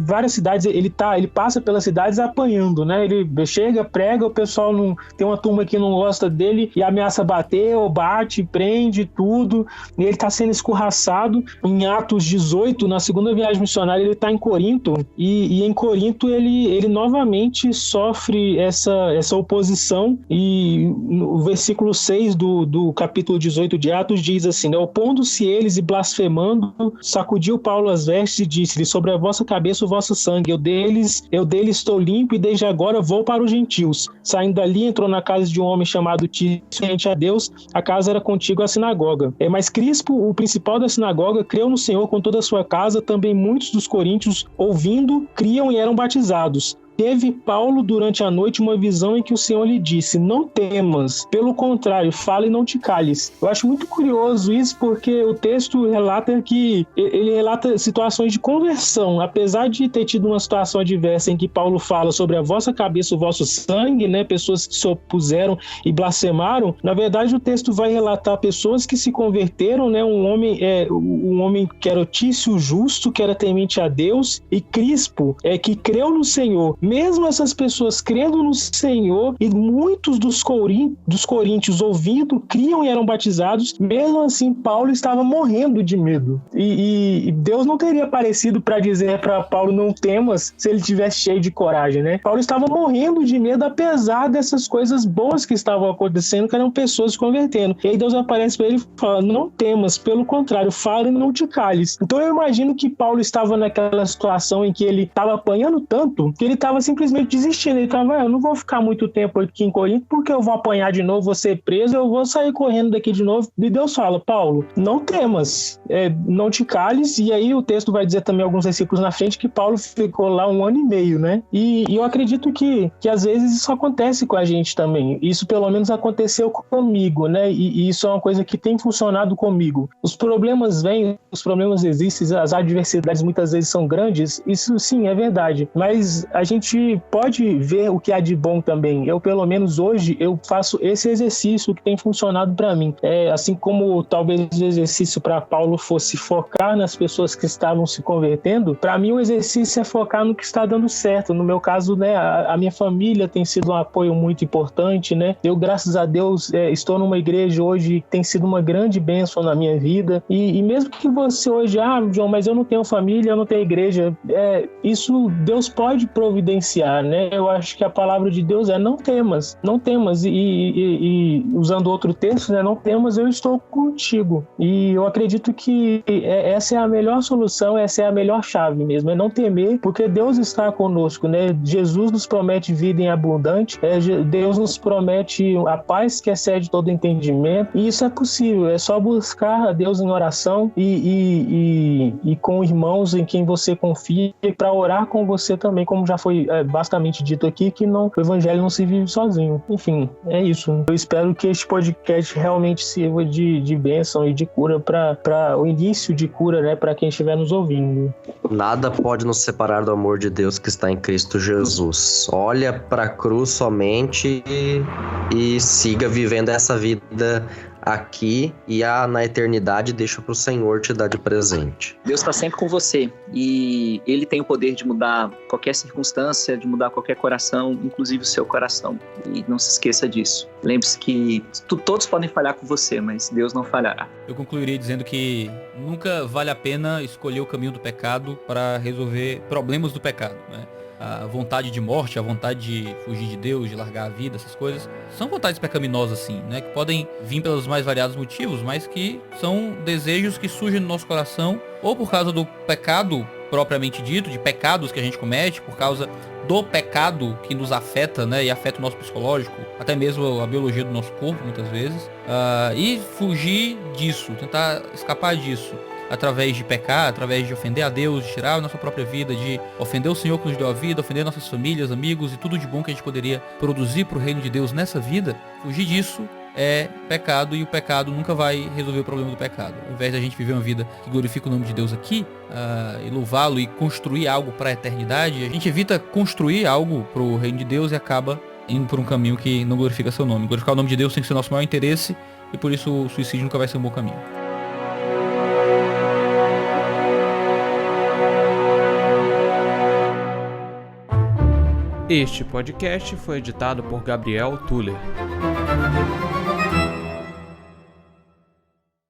várias cidades, ele passa pelas cidades apanhando, né, ele chega, prega, o pessoal tem uma turma que não gosta dele e ameaça bater, ou bate, prende, tudo, e ele está sendo escorraçado. Em Atos 18, na segunda viagem missionária, ele está em Corinto, e em Corinto ele novamente sofre essa oposição, e o versículo 6 do capítulo 18 de Atos diz assim, né, opondo-se eles e blasfemando, sacudiu Paulo as vestes e disse-lhe, sobre a vossa cabeça o vosso sangue, eu deles estou limpo e desde agora vou para os gentios. Saindo dali, entrou na casa de um homem chamado Tício, rente a Deus, a casa era contígua à sinagoga. Mas Crispo, o principal da sinagoga, creu no Senhor com toda a sua casa, também muitos dos coríntios, ouvindo, criam e eram batizados. Teve Paulo durante a noite uma visão em que o Senhor lhe disse, não temas, pelo contrário, fala e não te cales. Eu acho muito curioso isso, porque o texto relata que ele relata situações de conversão, apesar de ter tido uma situação adversa em que Paulo fala sobre a vossa cabeça, o vosso sangue, né, pessoas que se opuseram e blasfemaram, na verdade o texto vai relatar pessoas que se converteram, né, um homem que era Tício justo, que era temente a Deus, e Crispo, que creu no Senhor. Mesmo essas pessoas crendo no Senhor e muitos dos coríntios ouvindo, criam e eram batizados, mesmo assim Paulo estava morrendo de medo. E Deus não teria aparecido para dizer para Paulo não temas se ele estivesse cheio de coragem, né? Paulo estava morrendo de medo apesar dessas coisas boas que estavam acontecendo, que eram pessoas se convertendo. E aí Deus aparece para ele e fala, não temas, pelo contrário, fala e não te cales. Então eu imagino que Paulo estava naquela situação em que ele estava apanhando tanto que ele estava simplesmente desistindo. Ele estava, eu não vou ficar muito tempo aqui em Corinto porque eu vou apanhar de novo, vou ser preso, eu vou sair correndo daqui de novo. E Deus fala, Paulo, não temas, não te cales. E aí o texto vai dizer também alguns versículos na frente que Paulo ficou lá 1 ano e meio, né? E eu acredito que às vezes isso acontece com a gente também. Isso pelo menos aconteceu comigo, né? E isso é uma coisa que tem funcionado comigo. Os problemas vêm, os problemas existem, as adversidades muitas vezes são grandes, isso sim, é verdade. Mas a gente pode ver o que há de bom também. Eu, pelo menos hoje, eu faço esse exercício que tem funcionado para mim. Assim como talvez o exercício para Paulo fosse focar nas pessoas que estavam se convertendo, para mim o exercício é focar no que está dando certo. No meu caso, né, a minha família tem sido um apoio muito importante, né? Eu, graças a Deus, estou numa igreja hoje que tem sido uma grande bênção na minha vida. E mesmo que você hoje, João, mas eu não tenho família, eu não tenho igreja, isso Deus pode providenciar, né? Eu acho que a palavra de Deus é não temas, e usando outro texto, né? Não temas, eu estou contigo. E eu acredito que essa é a melhor solução, essa é a melhor chave mesmo, é não temer, porque Deus está conosco, né? Jesus nos promete vida em abundante, Deus nos promete a paz que excede todo entendimento, e isso é possível, é só buscar a Deus em oração e com irmãos em quem você confia, para orar com você também, como já foi bastante dito aqui, que o evangelho não se vive sozinho. Enfim, é isso. Eu espero que este podcast realmente sirva de bênção e de cura para o início de cura, né, para quem estiver nos ouvindo. Nada pode nos separar do amor de Deus que está em Cristo Jesus. Olha para a cruz somente e siga vivendo essa vida aqui e na eternidade deixa para o Senhor te dar de presente. Deus está sempre com você e Ele tem o poder de mudar qualquer circunstância, de mudar qualquer coração, inclusive o seu coração. E não se esqueça disso. Lembre-se que todos podem falhar com você, mas Deus não falhará. Eu concluiria dizendo que nunca vale a pena escolher o caminho do pecado para resolver problemas do pecado, né? A vontade de morte, a vontade de fugir de Deus, de largar a vida, essas coisas, são vontades pecaminosas, sim, né? Que podem vir pelos mais variados motivos, mas que são desejos que surgem no nosso coração, ou por causa do pecado propriamente dito, de pecados que a gente comete, por causa do pecado que nos afeta, né? E afeta o nosso psicológico, até mesmo a biologia do nosso corpo, muitas vezes. E fugir disso, tentar escapar disso, através de pecar, através de ofender a Deus, de tirar a nossa própria vida, de ofender o Senhor que nos deu a vida, ofender nossas famílias, amigos e tudo de bom que a gente poderia produzir para o reino de Deus nessa vida. Fugir disso é pecado, e o pecado nunca vai resolver o problema do pecado. Ao invés da gente viver uma vida que glorifica o nome de Deus aqui, e louvá-lo e construir algo para a eternidade, a gente evita construir algo para o reino de Deus e acaba indo por um caminho que não glorifica seu nome. Glorificar o nome de Deus tem que ser o nosso maior interesse, e por isso o suicídio nunca vai ser um bom caminho. Este podcast foi editado por Gabriel Tuller.